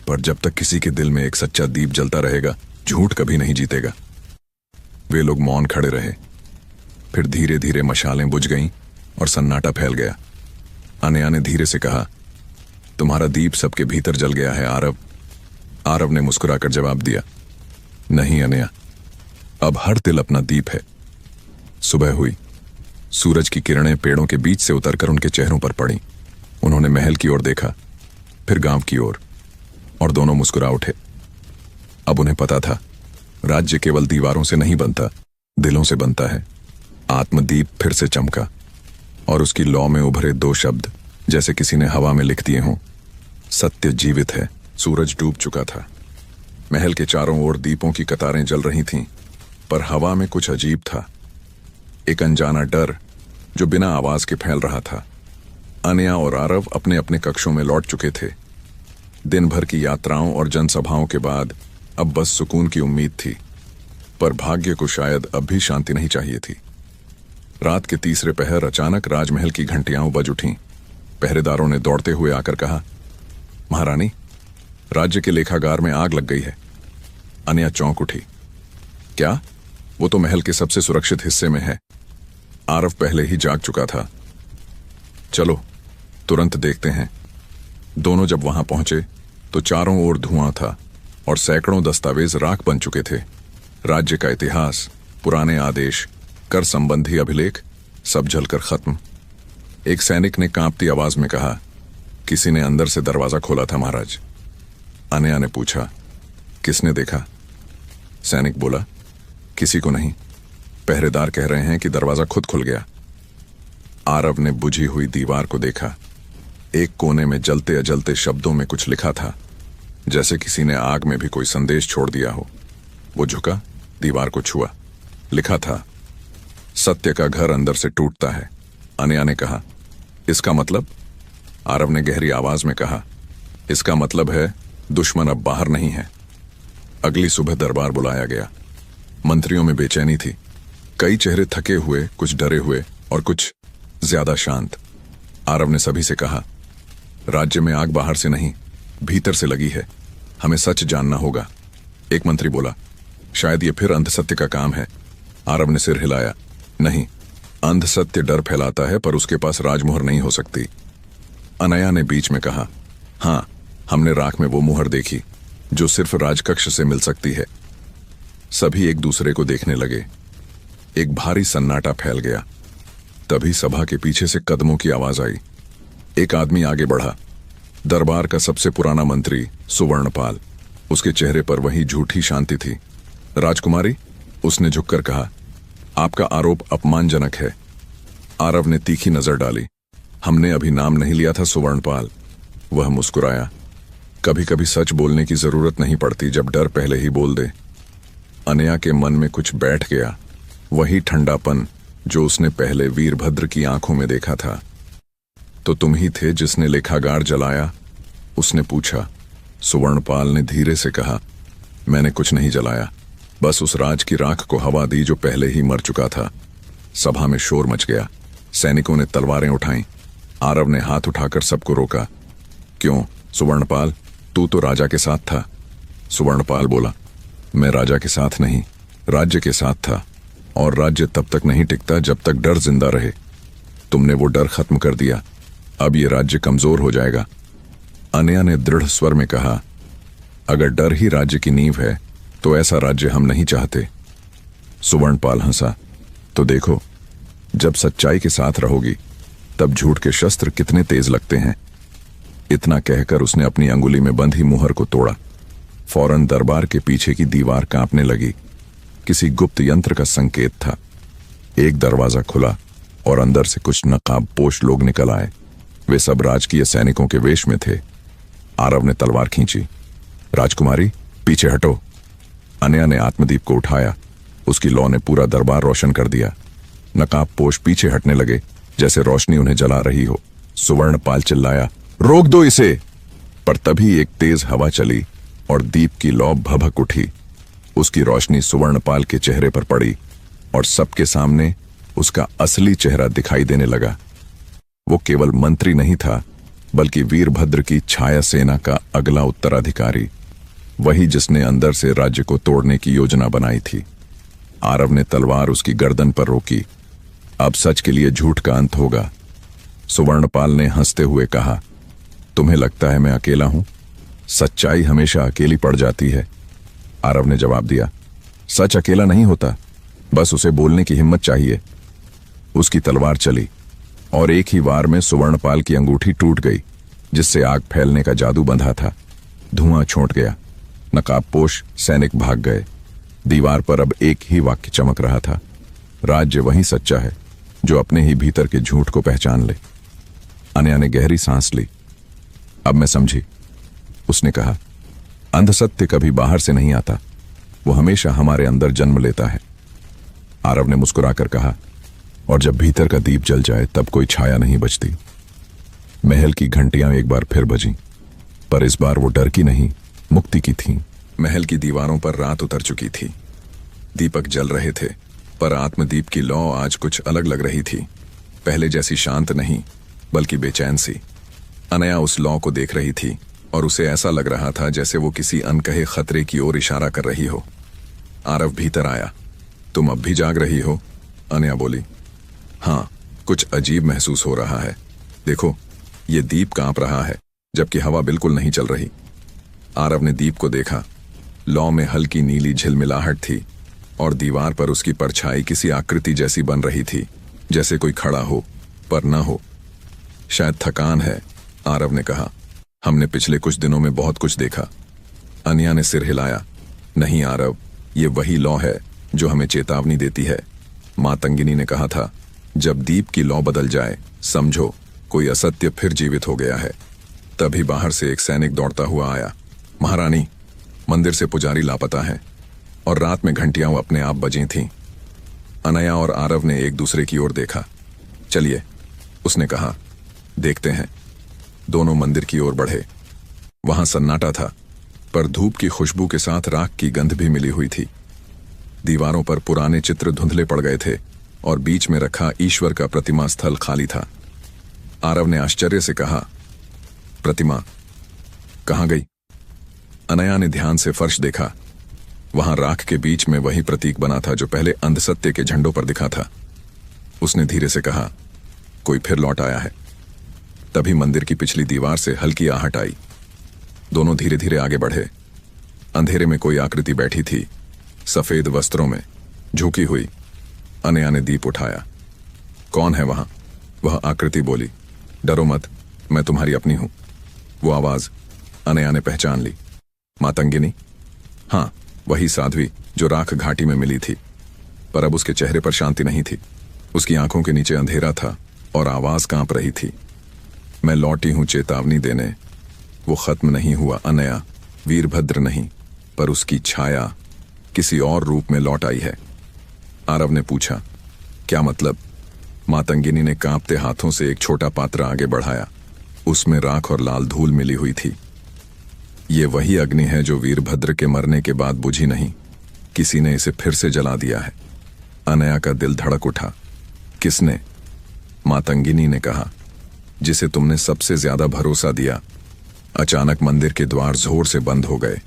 पर जब तक किसी के दिल में एक सच्चा दीप जलता रहेगा, झूठ कभी नहीं जीतेगा। वे लोग मौन खड़े रहे। फिर धीरे धीरे मशालें बुझ गईं और सन्नाटा फैल गया। अनया ने धीरे से कहा, तुम्हारा दीप सबके भीतर जल गया है आरव। आरव ने मुस्कुराकर जवाब दिया, नहीं अनया, अब हर तिल अपना दीप है। सुबह हुई। सूरज की किरणें पेड़ों के बीच से उतरकर उनके चेहरों पर पड़ी। उन्होंने महल की ओर देखा, फिर गांव की ओर, और दोनों मुस्कुरा उठे। अब उन्हें पता था, राज्य केवल दीवारों से नहीं बनता, दिलों से बनता है। आत्मदीप फिर से चमका और उसकी लौ में उभरे दो शब्द जैसे किसी ने हवा में लिख दिए हों, सत्य जीवित है। सूरज डूब चुका था। महल के चारों ओर दीपों की कतारें जल रही थीं, पर हवा में कुछ अजीब था, एक अनजाना डर जो बिना आवाज के फैल रहा था। अनया और आरव अपने अपने कक्षों में लौट चुके थे। दिन भर की यात्राओं और जनसभाओं के बाद अब बस सुकून की उम्मीद थी, पर भाग्य को शायद अब भी शांति नहीं चाहिए थी। रात के तीसरे पहर अचानक राजमहल की घंटियां बज उठीं। पहरेदारों ने दौड़ते हुए आकर कहा, महारानी, राज्य के लेखागार में आग लग गई है। अनया चौंक उठी। क्या? वो तो महल के सबसे सुरक्षित हिस्से में है। आरव पहले ही जाग चुका था। चलो तुरंत देखते हैं। दोनों जब वहां पहुंचे तो चारों ओर धुआं था और सैकड़ों दस्तावेज राख बन चुके थे। राज्य का इतिहास, पुराने आदेश, कर संबंधी अभिलेख, सब जलकर खत्म। एक सैनिक ने कांपती आवाज में कहा, किसी ने अंदर से दरवाजा खोला था महाराज। अनया ने पूछा, किसने देखा? सैनिक बोला, किसी को नहीं, पहरेदार कह रहे हैं कि दरवाजा खुद खुल गया। आरव ने बुझी हुई दीवार को देखा। एक कोने में जलते अजलते शब्दों में कुछ लिखा था, जैसे किसी ने आग में भी कोई संदेश छोड़ दिया हो। वो झुका, दीवार को छुआ। लिखा था, सत्य का घर अंदर से टूटता है। अनया ने कहा, इसका मतलब? आरव ने गहरी आवाज में कहा, इसका मतलब है दुश्मन अब बाहर नहीं है। अगली सुबह दरबार बुलाया गया। मंत्रियों में बेचैनी थी। कई चेहरे थके हुए, कुछ डरे हुए और कुछ ज्यादा शांत। आरव ने सभी से कहा, राज्य में आग बाहर से नहीं, भीतर से लगी है। हमें सच जानना होगा। एक मंत्री बोला, शायद ये फिर अंधसत्य का काम है। आरव ने सिर हिलाया, नहीं, अंधसत्य डर फैलाता है, पर उसके पास राजमुहर नहीं हो सकती। अनया ने बीच में कहा, हाँ, हमने राख में वो मुहर देखी जो सिर्फ राजकक्ष से मिल सकती है। सभी एक दूसरे को देखने लगे। एक भारी सन्नाटा फैल गया। तभी सभा के पीछे से कदमों की आवाज आई। एक आदमी आगे बढ़ा। दरबार का सबसे पुराना मंत्री सुवर्णपाल। उसके चेहरे पर वही झूठी शांति थी। राजकुमारी, उसने झुककर कहा, आपका आरोप अपमानजनक है। आरव ने तीखी नजर डाली। हमने अभी नाम नहीं लिया था सुवर्णपाल। वह मुस्कुराया। कभी कभी सच बोलने की जरूरत नहीं पड़ती जब डर पहले ही बोल दे। अनया के मन में कुछ बैठ गया, वही ठंडापन जो उसने पहले वीरभद्र की आंखों में देखा था। तो तुम ही थे जिसने लेखागार जलाया? उसने पूछा। सुवर्णपाल ने धीरे से कहा, मैंने कुछ नहीं जलाया, बस उस राज की राख को हवा दी जो पहले ही मर चुका था। सभा में शोर मच गया। सैनिकों ने तलवारें उठाईं। आरव ने हाथ उठाकर सबको रोका। क्यों सुवर्णपाल, तू तो राजा के साथ था। सुवर्णपाल बोला, मैं राजा के साथ नहीं, राज्य के साथ था, और राज्य तब तक नहीं टिकता जब तक डर जिंदा रहे। तुमने वो डर खत्म कर दिया। अब ये राज्य कमजोर हो जाएगा। अनया ने दृढ़ स्वर में कहा, अगर डर ही राज्य की नींव है तो ऐसा राज्य हम नहीं चाहते। सुवर्णपाल हंसा, तो देखो, जब सच्चाई के साथ रहोगी तब झूठ के शस्त्र कितने तेज लगते हैं। इतना कहकर उसने अपनी अंगुली में बंधी मुहर को तोड़ा। फौरन दरबार के पीछे की दीवार कांपने लगी। किसी गुप्त यंत्र का संकेत था। एक दरवाजा खुला और अंदर से कुछ नकाबपोश लोग निकल आए। वे सब राजकीय सैनिकों के वेश में थे। आरव ने तलवार खींची। राजकुमारी, पीछे हटो। अनया ने आत्मदीप को उठाया। उसकी लौ ने पूरा दरबार रोशन कर दिया। नकाबपोश पीछे हटने लगे, जैसे रोशनी उन्हें जला रही हो। सुवर्णपाल चिल्लाया, रोक दो इसे। पर तभी एक तेज हवा चली और दीप की लौ भभक उठी। उसकी रोशनी सुवर्णपाल के चेहरे पर पड़ी और सबके सामने उसका असली चेहरा दिखाई देने लगा। वो केवल मंत्री नहीं था, बल्कि वीरभद्र की छाया सेना का अगला उत्तराधिकारी, वही जिसने अंदर से राज्य को तोड़ने की योजना बनाई थी। आरव ने तलवार उसकी गर्दन पर रोकी। अब सच के लिए झूठ का अंत होगा। सुवर्णपाल ने हंसते हुए कहा, तुम्हें लगता है मैं अकेला हूं? सच्चाई हमेशा अकेली पड़ जाती है। आरव ने जवाब दिया, सच अकेला नहीं होता, बस उसे बोलने की हिम्मत चाहिए। उसकी तलवार चली और एक ही वार में सुवर्णपाल की अंगूठी टूट गई, जिससे आग फैलने का जादू बंधा था। धुआं छोंट गया। नकाबपोश सैनिक भाग गए। दीवार पर अब एक ही वाक्य चमक रहा था, राज्य वही सच्चा है जो अपने ही भीतर के झूठ को पहचान ले। अनया ने गहरी सांस ली। अब मैं समझी, उसने कहा, अंधसत्य कभी बाहर से नहीं आता, वो हमेशा हमारे अंदर जन्म लेता है। आरव ने मुस्कुराकर कहा, और जब भीतर का दीप जल जाए तब कोई छाया नहीं बचती। महल की घंटियां एक बार फिर बजीं, पर इस बार वो डर की नहीं, मुक्ति की थीं। महल की दीवारों पर रात उतर चुकी थी। दीपक जल रहे थे, पर आत्मदीप की लौ आज कुछ अलग लग रही थी। पहले जैसी शांत नहीं, बल्कि बेचैन सी। अनया उस लौ को देख रही थी और उसे ऐसा लग रहा था जैसे वो किसी अनकहे खतरे की ओर इशारा कर रही हो। आरव भीतर आया। तुम अब भी जाग रही हो? अनया बोली। हाँ, कुछ अजीब महसूस हो रहा है। देखो, ये दीप कांप रहा है, जबकि हवा बिल्कुल नहीं चल रही। आरव ने दीप को देखा। लौ में हल्की नीली झिलमिलाहट थी और दीवार पर उसकी परछाई किसी आकृति जैसी बन रही थी, जैसे कोई खड़ा हो पर न हो। शायद थकान है, आरव ने कहा। हमने पिछले कुछ दिनों में बहुत कुछ देखा। अनया ने सिर हिलाया। नहीं आरव, ये वही लौ है जो हमें चेतावनी देती है। मातंगिनी ने कहा था, जब दीप की लौ बदल जाए समझो कोई असत्य फिर जीवित हो गया है। तभी बाहर से एक सैनिक दौड़ता हुआ आया। महारानी, मंदिर से पुजारी लापता है और रात में घंटियां अपने आप बजी थीं। अनया और आरव ने एक दूसरे की ओर देखा। चलिए, उसने कहा, देखते हैं। दोनों मंदिर की ओर बढ़े। वहां सन्नाटा था, पर धूप की खुशबू के साथ राख की गंध भी मिली हुई थी। दीवारों पर पुराने चित्र धुंधले पड़ गए थे और बीच में रखा ईश्वर का प्रतिमा स्थल खाली था। आरव ने आश्चर्य से कहा, प्रतिमा कहां गई? अनया ने ध्यान से फर्श देखा। वहां राख के बीच में वही प्रतीक बना था जो पहले अंधसत्य के झंडों पर दिखा था। उसने धीरे से कहा, कोई फिर लौट आया है। तभी मंदिर की पिछली दीवार से हल्की आहट आई। दोनों धीरे धीरे आगे बढ़े। अंधेरे में कोई आकृति बैठी थी, सफेद वस्त्रों में, झुकी हुई। अनया ने दीप उठाया। कौन है वहां? वह आकृति बोली। डरो मत, मैं तुम्हारी अपनी हूं। वो आवाज अनया ने पहचान ली। मातंगिनी? हाँ, वही साध्वी जो राख घाटी में मिली थी। पर अब उसके चेहरे पर शांति नहीं थी। उसकी आंखों के नीचे अंधेरा था और आवाज कांप रही थी। मैं लौटी हूं चेतावनी देने। वो खत्म नहीं हुआ अनया। वीरभद्र नहीं, पर उसकी छाया किसी और रूप में लौट आई है। आरव ने पूछा, क्या मतलब? मातंगिनी ने कांपते हाथों से एक छोटा पात्र आगे बढ़ाया। उसमें राख और लाल धूल मिली हुई थी। ये वही अग्नि है जो वीरभद्र के मरने के बाद बुझी नहीं। किसी ने इसे फिर से जला दिया है। अनया का दिल धड़क उठा। किसने? मातंगिनी ने कहा, जिसे तुमने सबसे ज्यादा भरोसा दिया। अचानक मंदिर के द्वार जोर से बंद हो गए।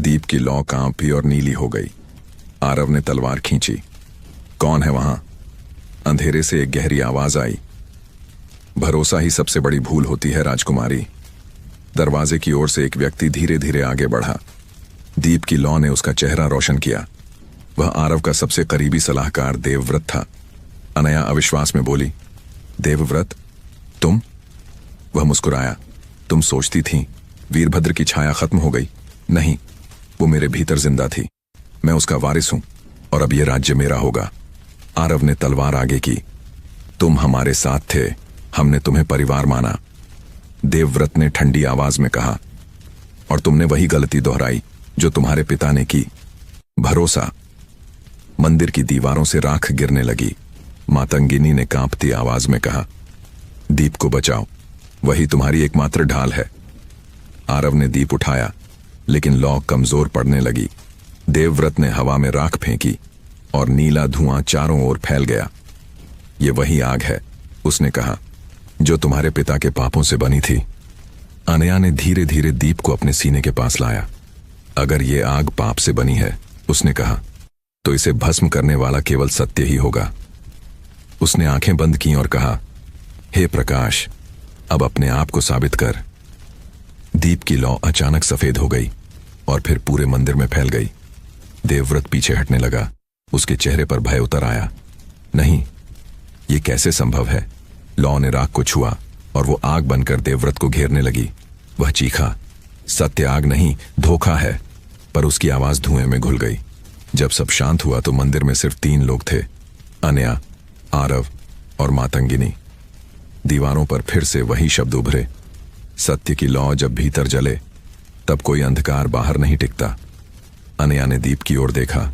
दीप की लौ कांपी और नीली हो गई। आरव ने तलवार खींची। कौन है वहां? अंधेरे से एक गहरी आवाज आई। भरोसा ही सबसे बड़ी भूल होती है राजकुमारी। दरवाजे की ओर से एक व्यक्ति धीरे धीरे आगे बढ़ा। दीप की लौ ने उसका चेहरा रोशन किया। वह आरव का सबसे करीबी सलाहकार देवव्रत था। अनया अविश्वास में बोली, देवव्रत, तुम? वह मुस्कुराया। तुम सोचती थी वीरभद्र की छाया खत्म हो गई? नहीं, वो मेरे भीतर जिंदा थी। मैं उसका वारिस हूं और अब यह राज्य मेरा होगा। आरव ने तलवार आगे की। तुम हमारे साथ थे, हमने तुम्हें परिवार माना। देवव्रत ने ठंडी आवाज में कहा, और तुमने वही गलती दोहराई जो तुम्हारे पिता ने की, भरोसा। मंदिर की दीवारों से राख गिरने लगी। मातंगिनी ने कांपती आवाज में कहा, दीप को बचाओ, वही तुम्हारी एकमात्र ढाल है। आरव ने दीप उठाया, लेकिन लौ कमजोर पड़ने लगी। देवव्रत ने हवा में राख फेंकी और नीला धुआं चारों ओर फैल गया। ये वही आग है, उसने कहा, जो तुम्हारे पिता के पापों से बनी थी। अनया ने धीरे धीरे दीप को अपने सीने के पास लाया। अगर ये आग पाप से बनी है, उसने कहा, तो इसे भस्म करने वाला केवल सत्य ही होगा। उसने आंखें बंद की और कहा, हे प्रकाश, अब अपने आप को साबित कर। दीप की लौ अचानक सफेद हो गई और फिर पूरे मंदिर में फैल गई। देवव्रत पीछे हटने लगा। उसके चेहरे पर भय उतर आया। नहीं, ये कैसे संभव है? लौ ने राख को छुआ और वो आग बनकर देवव्रत को घेरने लगी। वह चीखा, सत्य आग नहीं, धोखा है। पर उसकी आवाज धुएं में घुल गई। जब सब शांत हुआ तो मंदिर में सिर्फ 3 लोग थे, अनया, आरव और मातंगिनी। दीवारों पर फिर से वही शब्द उभरे, सत्य की लौ जब भीतर जले तब कोई अंधकार बाहर नहीं टिकता। अनया ने दीप की ओर देखा।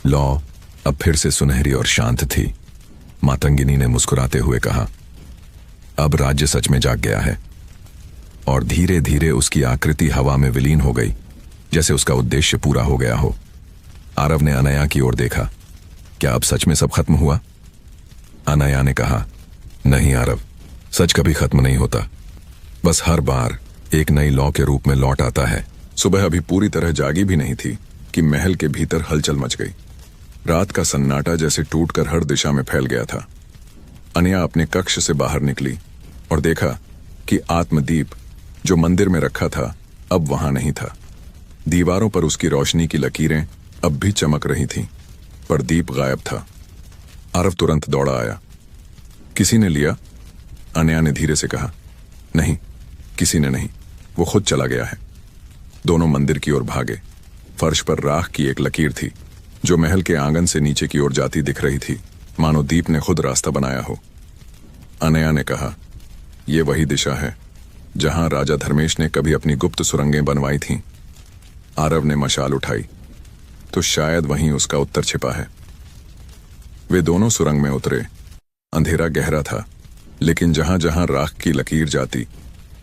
लौ अब फिर से सुनहरी और शांत थी। मातंगिनी ने मुस्कुराते हुए कहा, अब राज्य सच में जाग गया है। और धीरे धीरे उसकी आकृति हवा में विलीन हो गई, जैसे उसका उद्देश्य पूरा हो गया हो। आरव ने अनया की ओर देखा, क्या अब सच में सब खत्म हुआ? अनया ने कहा, नहीं आरव, सच कभी खत्म नहीं होता, बस हर बार एक नई लौ के रूप में लौट आता है। सुबह अभी पूरी तरह जागी भी नहीं थी कि महल के भीतर हलचल मच गई। रात का सन्नाटा जैसे टूटकर हर दिशा में फैल गया था। अनया अपने कक्ष से बाहर निकली और देखा कि आत्मदीप जो मंदिर में रखा था अब वहां नहीं था। दीवारों पर उसकी रोशनी की लकीरें अब भी चमक रही थीं, पर दीप गायब था। आरव तुरंत दौड़ा आया। किसी ने लिया? अनया ने धीरे से कहा। नहीं, किसी ने नहीं, वो खुद चला गया है। दोनों मंदिर की ओर भागे। फर्श पर राख की एक लकीर थी जो महल के आंगन से नीचे की ओर जाती दिख रही थी, मानो दीप ने खुद रास्ता बनाया हो। अनया ने कहा, यह वही दिशा है जहां राजा धर्मेश ने कभी अपनी गुप्त सुरंगें बनवाई थीं। आरव ने मशाल उठाई, तो शायद वहीं उसका उत्तर छिपा है। वे दोनों सुरंग में उतरे। अंधेरा गहरा था, लेकिन जहां जहां राख की लकीर जाती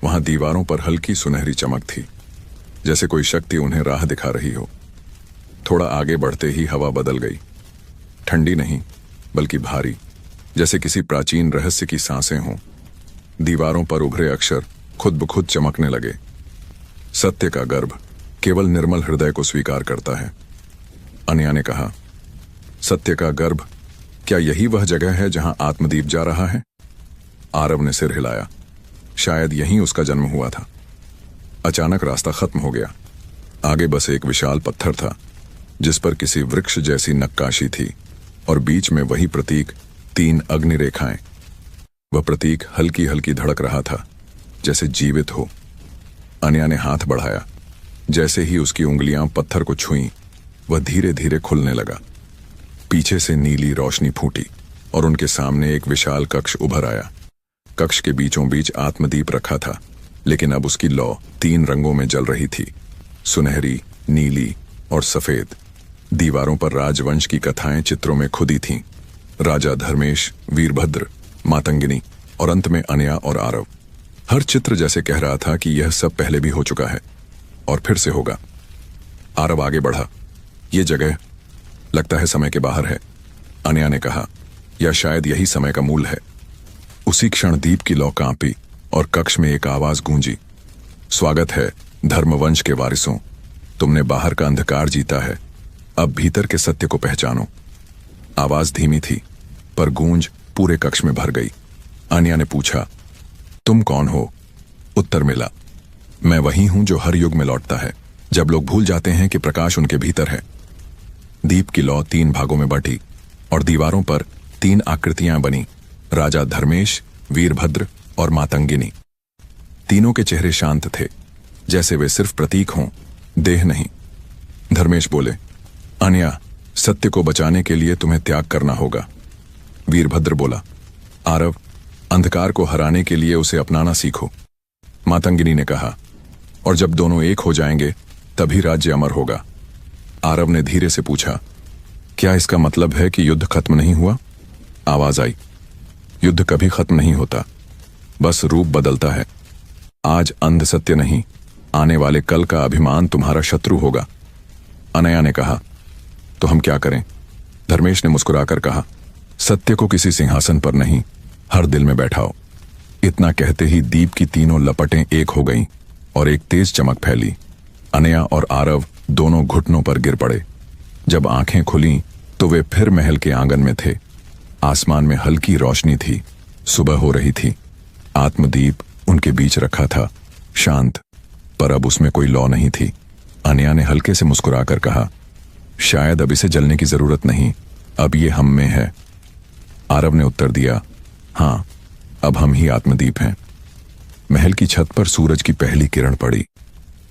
वहां दीवारों पर हल्की सुनहरी चमक थी, जैसे कोई शक्ति उन्हें राह दिखा रही हो। थोड़ा आगे बढ़ते ही हवा बदल गई। ठंडी नहीं, बल्कि भारी, जैसे किसी प्राचीन रहस्य की सांसें हों। दीवारों पर उभरे अक्षर खुद ब खुद चमकने लगे। सत्य का गर्भ केवल निर्मल हृदय को स्वीकार करता है। अनया ने कहा, सत्य का गर्भ, क्या यही वह जगह है जहां आत्मदीप जा रहा है? आरव ने सिर हिलाया। शायद यहीं उसका जन्म हुआ था। अचानक रास्ता खत्म हो गया। आगे बस एक विशाल पत्थर था जिस पर किसी वृक्ष जैसी नक्काशी थी और बीच में वही प्रतीक, 3 अग्नि रेखाएं। वह प्रतीक हल्की हल्की धड़क रहा था, जैसे जीवित हो। अनया ने हाथ बढ़ाया। जैसे ही उसकी उंगलियां पत्थर को छुईं, वह धीरे धीरे खुलने लगा। पीछे से नीली रोशनी फूटी और उनके सामने एक विशाल कक्ष उभर आया। कक्ष के बीचों बीच आत्मदीप रखा था, लेकिन अब उसकी लौ 3 रंगों में जल रही थी, सुनहरी, नीली और सफेद। दीवारों पर राजवंश की कथाएं चित्रों में खुदी थीं। राजा धर्मेश, वीरभद्र, मातंगिनी और अंत में अनया और आरव। हर चित्र जैसे कह रहा था कि यह सब पहले भी हो चुका है और फिर से होगा। आरव आगे बढ़ा। यह जगह लगता है समय के बाहर है, अनया ने कहा, या शायद यही समय का मूल है। उसी क्षण दीप की लौ कांपी और कक्ष में एक आवाज गूंजी, स्वागत है धर्मवंश के वारिसों, तुमने बाहर का अंधकार जीता है, अब भीतर के सत्य को पहचानो। आवाज धीमी थी, पर गूंज पूरे कक्ष में भर गई। अनया ने पूछा, तुम कौन हो? उत्तर मिला, मैं वही हूं जो हर युग में लौटता है, जब लोग भूल जाते हैं कि प्रकाश उनके भीतर है। दीप की लौ 3 भागों में बंटी और दीवारों पर 3 आकृतियां बनी, राजा धर्मेश, वीरभद्र और मातंगिनी। तीनों के चेहरे शांत थे, जैसे वे सिर्फ प्रतीक हों, देह नहीं। धर्मेश बोले, अन्या, सत्य को बचाने के लिए तुम्हें त्याग करना होगा। वीरभद्र बोला, आरव, अंधकार को हराने के लिए उसे अपनाना सीखो। मातंगिनी ने कहा, और जब दोनों एक हो जाएंगे तभी राज्य अमर होगा। आरव ने धीरे से पूछा, क्या इसका मतलब है कि युद्ध खत्म नहीं हुआ? आवाज आई, युद्ध कभी खत्म नहीं होता, बस रूप बदलता है। आज अंध सत्य नहीं, आने वाले कल का अभिमान तुम्हारा शत्रु होगा। अनया ने कहा, तो हम क्या करें? धर्मेश ने मुस्कुराकर कहा, सत्य को किसी सिंहासन पर नहीं, हर दिल में बैठाओ। इतना कहते ही दीप की तीनों लपटें एक हो गईं और एक तेज चमक फैली। अनया और आरव दोनों घुटनों पर गिर पड़े। जब आंखें खुलीं तो वे फिर महल के आंगन में थे। आसमान में हल्की रोशनी थी, सुबह हो रही थी। आत्मदीप उनके बीच रखा था, शांत, पर अब उसमें कोई लौ नहीं थी। अनया ने हल्के से मुस्कुराकर कहा, शायद अब इसे जलने की जरूरत नहीं, अब ये हम में है। आरव ने उत्तर दिया, हाँ, अब हम ही आत्मदीप हैं। महल की छत पर सूरज की पहली किरण पड़ी।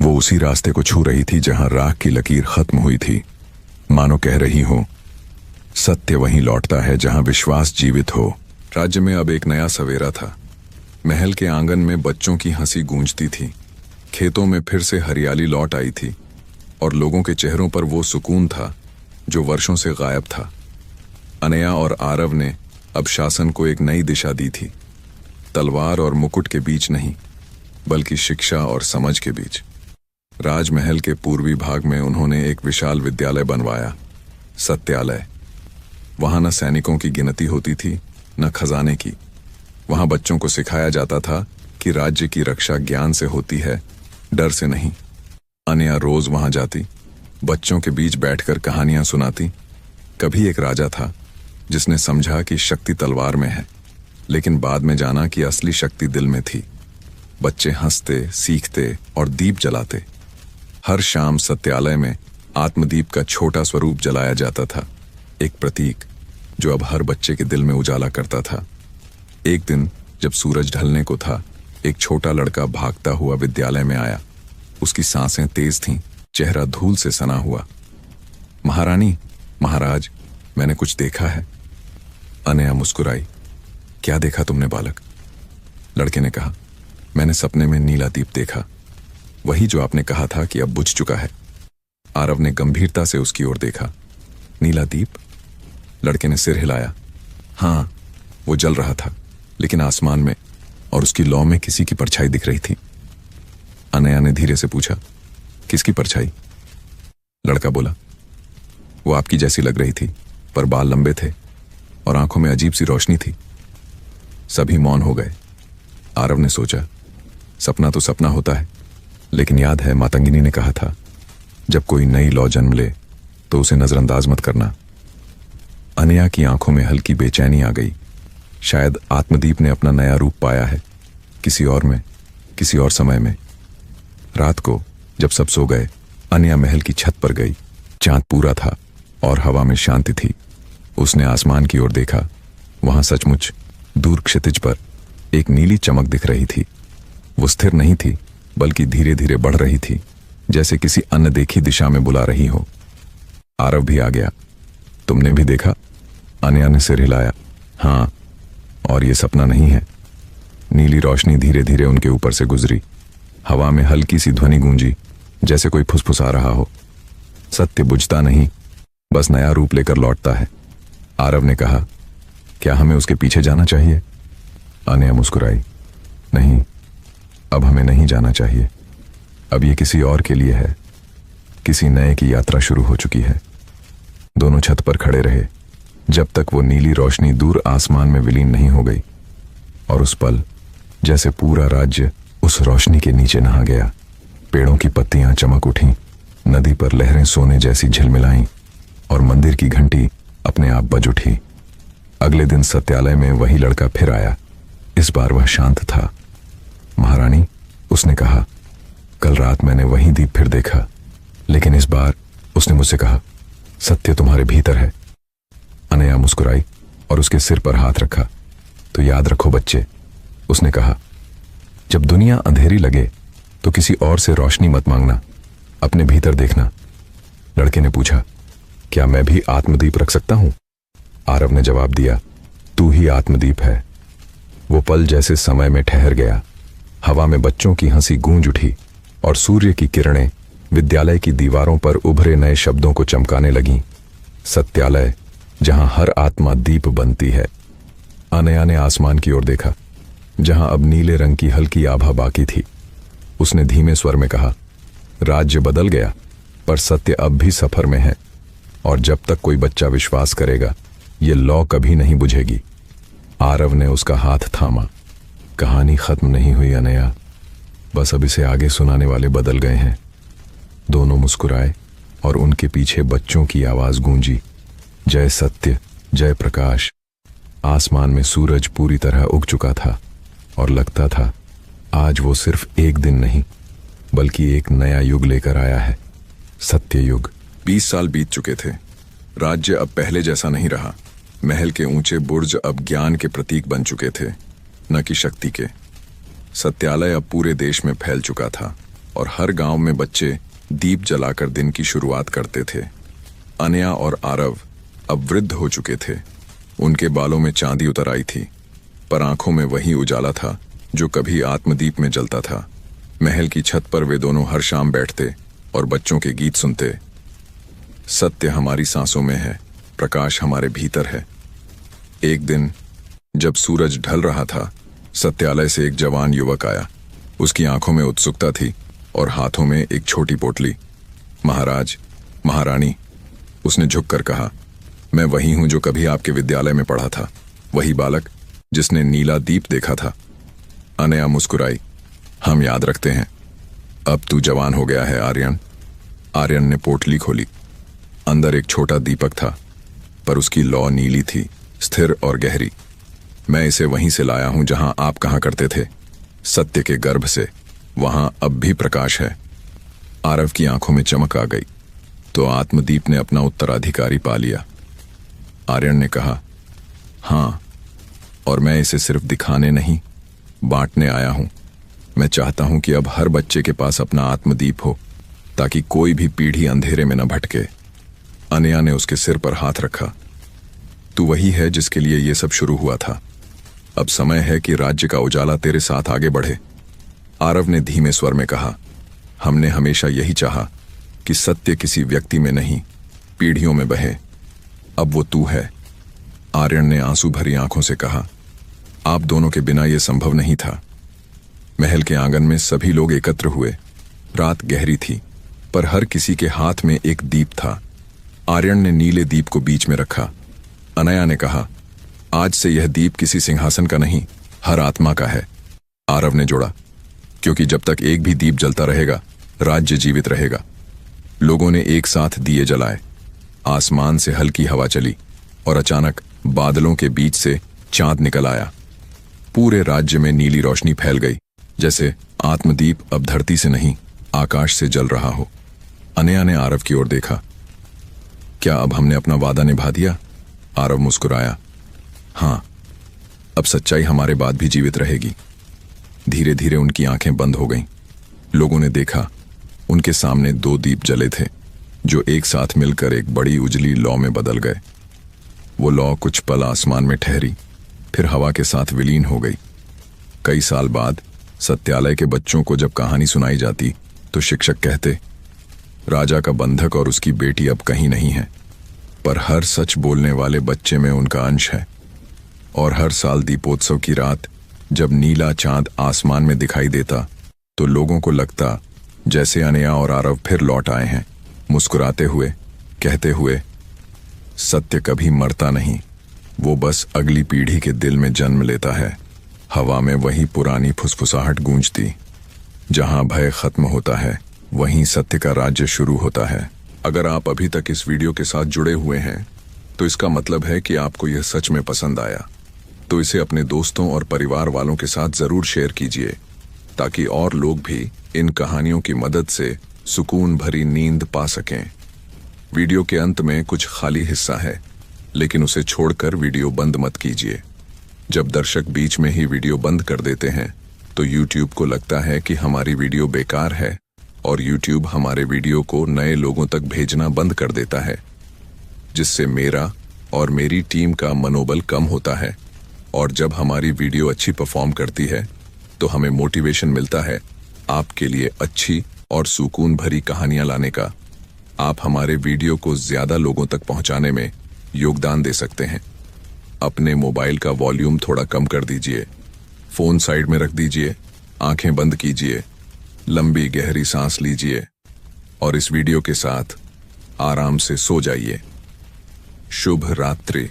वो उसी रास्ते को छू रही थी जहां राख की लकीर खत्म हुई थी, मानो कह रही हो, सत्य वहीं लौटता है जहां विश्वास जीवित हो। राज्य में अब एक नया सवेरा था। महल के आंगन में बच्चों की हंसी गूंजती थी, खेतों में फिर से हरियाली लौट आई थी और लोगों के चेहरों पर वो सुकून था जो वर्षों से गायब था। अनया और आरव ने अब शासन को एक नई दिशा दी थी, तलवार और मुकुट के बीच नहीं, बल्कि शिक्षा और समझ के बीच। राजमहल के पूर्वी भाग में उन्होंने एक विशाल विद्यालय बनवाया, सत्यालय। वहां न सैनिकों की गिनती होती थी, न खजाने की। वहां बच्चों को सिखाया जाता था कि राज्य की रक्षा ज्ञान से होती है, डर से नहीं। अनया रोज वहां जाती, बच्चों के बीच बैठकर कहानियां सुनाती। कभी एक राजा था जिसने समझा कि शक्ति तलवार में है, लेकिन बाद में जाना कि असली शक्ति दिल में थी। बच्चे हंसते, सीखते और दीप जलाते। हर शाम सत्यालय में आत्मदीप का छोटा स्वरूप जलाया जाता था, एक प्रतीक जो अब हर बच्चे के दिल में उजाला करता था। एक दिन जब सूरज ढलने को था, एक छोटा लड़का भागता हुआ विद्यालय में आया। उसकी सांसें तेज थीं, चेहरा धूल से सना हुआ। महारानी, महाराज, मैंने कुछ देखा है। अनया मुस्कुराई। क्या देखा तुमने बालक? लड़के ने कहा, मैंने सपने में नीला दीप देखा, वही जो आपने कहा था कि अब बुझ चुका है। आरव ने गंभीरता से उसकी ओर देखा। नीला दीप? लड़के ने सिर हिलाया। हाँ, वो जल रहा था, लेकिन आसमान में, और उसकी लौ में किसी की परछाई दिख रही थी। अनया ने धीरे से पूछा, किसकी परछाई? लड़का बोला, वो आपकी जैसी लग रही थी, पर बाल लंबे थे और आंखों में अजीब सी रोशनी थी। सभी मौन हो गए। आरव ने सोचा, सपना तो सपना होता है, लेकिन याद है मातंगिनी ने कहा था, जब कोई नई लौ जन्म ले तो उसे नजरअंदाज मत करना। अनया की आंखों में हल्की बेचैनी आ गई। शायद आत्मदीप ने अपना नया रूप पाया है, किसी और में, किसी और समय में। रात को जब सब सो गए, अनया महल की छत पर गई। चांद पूरा था और हवा में शांति थी। उसने आसमान की ओर देखा। वहां सचमुच दूर क्षितिज पर एक नीली चमक दिख रही थी। वो स्थिर नहीं थी, बल्कि धीरे धीरे बढ़ रही थी, जैसे किसी अनदेखी दिशा में बुला रही हो। आरव भी आ गया। तुमने भी देखा? अनया ने सिर हिलाया। हाँ, और ये सपना नहीं है। नीली रोशनी धीरे धीरे उनके ऊपर से गुजरी। हवा में हल्की सी ध्वनि गूंजी, जैसे कोई फुसफुसा रहा हो। सत्य बुझता नहीं, बस नया रूप लेकर लौटता है। आरव ने कहा, क्या हमें उसके पीछे जाना चाहिए? अनया मुस्कुराई। नहीं, अब हमें नहीं जाना चाहिए। अब ये किसी और के लिए है, किसी नए की यात्रा शुरू हो चुकी है। दोनों छत पर खड़े रहे जब तक वो नीली रोशनी दूर आसमान में विलीन नहीं हो गई। और उस पल जैसे पूरा राज्य उस रोशनी के नीचे नहा गया। पेड़ों की पत्तियां चमक उठीं, नदी पर लहरें सोने जैसी झिलमिलाईं और मंदिर की घंटी अपने आप बज उठी। अगले दिन सत्यालय में वही लड़का फिर आया। इस बार वह शांत था। महारानी, उसने कहा, कल रात मैंने वही दीप फिर देखा, लेकिन इस बार उसने मुझसे कहा, सत्य तुम्हारे भीतर है। अनया मुस्कुराई और उसके सिर पर हाथ रखा। तो याद रखो बच्चे, उसने कहा, जब दुनिया अंधेरी लगे तो किसी और से रोशनी मत मांगना, अपने भीतर देखना। लड़के ने पूछा, क्या मैं भी आत्मदीप रख सकता हूं? आरव ने जवाब दिया, तू ही आत्मदीप है। वो पल जैसे समय में ठहर गया। हवा में बच्चों की हंसी गूंज उठी और सूर्य की किरणें विद्यालय की दीवारों पर उभरे नए शब्दों को चमकाने लगीं। सत्यालय, जहां हर आत्मा दीप बनती है। अनया ने आसमान की ओर देखा, जहां अब नीले रंग की हल्की आभा बाकी थी। उसने धीमे स्वर में कहा, राज्य बदल गया, पर सत्य अब भी सफर में है, और जब तक कोई बच्चा विश्वास करेगा, ये लौ कभी नहीं बुझेगी। आरव ने उसका हाथ थामा। कहानी खत्म नहीं हुई अनया, बस अब इसे आगे सुनाने वाले बदल गए हैं। दोनों मुस्कुराए और उनके पीछे बच्चों की आवाज गूंजी, जय सत्य, जय प्रकाश। आसमान में सूरज पूरी तरह उग चुका था और लगता था आज वो सिर्फ एक दिन नहीं, बल्कि एक नया युग लेकर आया है, सत्य युग। 20 साल बीत चुके थे। राज्य अब पहले जैसा नहीं रहा। महल के ऊंचे बुर्ज अब ज्ञान के प्रतीक बन चुके थे, न कि शक्ति के। सत्यालय अब पूरे देश में फैल चुका था और हर गांव में बच्चे दीप जलाकर दिन की शुरुआत करते थे। अनया और आरव अब वृद्ध हो चुके थे। उनके बालों में चांदी उतर आई थी, पर आंखों में वही उजाला था जो कभी आत्मदीप में जलता था। महल की छत पर वे दोनों हर शाम बैठते और बच्चों के गीत सुनते। सत्य हमारी सांसों में है, प्रकाश हमारे भीतर है। एक दिन जब सूरज ढल रहा था, सत्यालय से एक जवान युवक आया। उसकी आंखों में उत्सुकता थी और हाथों में एक छोटी पोटली। महाराज, महारानी, उसने झुककर कहा, मैं वही हूं जो कभी आपके विद्यालय में पढ़ा था, वही बालक जिसने नीला दीप देखा था। अनया मुस्कुराई, हम याद रखते हैं। अब तू जवान हो गया है आर्यन। आर्यन ने पोटली खोली। अंदर एक छोटा दीपक था, पर उसकी लौ नीली थी, स्थिर और गहरी। मैं इसे वहीं से लाया हूं जहां आप कहा करते थे, सत्य के गर्भ से। वहां अब भी प्रकाश है। आरव की आंखों में चमक आ गई। तो आत्मदीप ने अपना उत्तराधिकारी पा लिया। आर्यन ने कहा, हां, और मैं इसे सिर्फ दिखाने नहीं, बांटने आया हूं। मैं चाहता हूं कि अब हर बच्चे के पास अपना आत्मदीप हो, ताकि कोई भी पीढ़ी अंधेरे में न भटके। अनया ने उसके सिर पर हाथ रखा। तू वही है जिसके लिए यह सब शुरू हुआ था। अब समय है कि राज्य का उजाला तेरे साथ आगे बढ़े। आरव ने धीमे स्वर में कहा, हमने हमेशा यही चाहा कि सत्य किसी व्यक्ति में नहीं, पीढ़ियों में बहे। अब वो तू है। आर्यन ने आंसू भरी आंखों से कहा, आप दोनों के बिना यह संभव नहीं था। महल के आंगन में सभी लोग एकत्र हुए। रात गहरी थी, पर हर किसी के हाथ में एक दीप था। आर्यन ने नीले दीप को बीच में रखा। अनया ने कहा, आज से यह दीप किसी सिंहासन का नहीं, हर आत्मा का है। आरव ने जोड़ा, क्योंकि जब तक एक भी दीप जलता रहेगा, राज्य जीवित रहेगा। लोगों ने एक साथ दिए जलाए। आसमान से हल्की हवा चली और अचानक बादलों के बीच से चांद निकल आया। पूरे राज्य में नीली रोशनी फैल गई, जैसे आत्मदीप अब धरती से नहीं, आकाश से जल रहा हो। अनया ने आरव की ओर देखा। क्या अब हमने अपना वादा निभा दिया? आरव मुस्कुराया। हां, अब सच्चाई हमारे बाद भी जीवित रहेगी। धीरे धीरे उनकी आंखें बंद हो गईं। लोगों ने देखा, उनके सामने 2 दीप जले थे, जो एक साथ मिलकर एक बड़ी उजली लौ में बदल गए। वो लौ कुछ पल आसमान में ठहरी, फिर हवा के साथ विलीन हो गई। कई साल बाद सत्यालय के बच्चों को जब कहानी सुनाई जाती, तो शिक्षक कहते, राजा का बंधक और उसकी बेटी अब कहीं नहीं है, पर हर सच बोलने वाले बच्चे में उनका अंश है। और हर साल दीपोत्सव की रात जब नीला चांद आसमान में दिखाई देता, तो लोगों को लगता जैसे अनया और आरव फिर लौट आए हैं, मुस्कुराते हुए, कहते हुए, सत्य कभी मरता नहीं, वो बस अगली पीढ़ी के दिल में जन्म लेता है। हवा में वही पुरानी फुसफुसाहट गूंजती। जहां भय खत्म होता है, वहीं सत्य का राज्य शुरू होता है। अगर आप अभी तक इस वीडियो के साथ जुड़े हुए हैं, तो इसका मतलब है कि आपको यह सच में पसंद आया। तो इसे अपने दोस्तों और परिवार वालों के साथ जरूर शेयर कीजिए। ताकि और लोग भी इन कहानियों की मदद से सुकून भरी नींद पा सकें। वीडियो के अंत में कुछ खाली हिस्सा है, लेकिन उसे छोड़कर वीडियो बंद मत कीजिए। जब दर्शक बीच में ही वीडियो बंद कर देते हैं तो YouTube को लगता है कि हमारी वीडियो बेकार है और YouTube हमारे वीडियो को नए लोगों तक भेजना बंद कर देता है, जिससे मेरा और मेरी टीम का मनोबल कम होता है। और जब हमारी वीडियो अच्छी परफॉर्म करती है तो हमें मोटिवेशन मिलता है आपके लिए अच्छी और सुकून भरी कहानियां लाने का। आप हमारे वीडियो को ज्यादा लोगों तक पहुंचाने में योगदान दे सकते हैं। अपने मोबाइल का वॉल्यूम थोड़ा कम कर दीजिए, फोन साइड में रख दीजिए, आंखें बंद कीजिए, लंबी गहरी सांस लीजिए और इस वीडियो के साथ आराम से सो जाइए। शुभ रात्रि।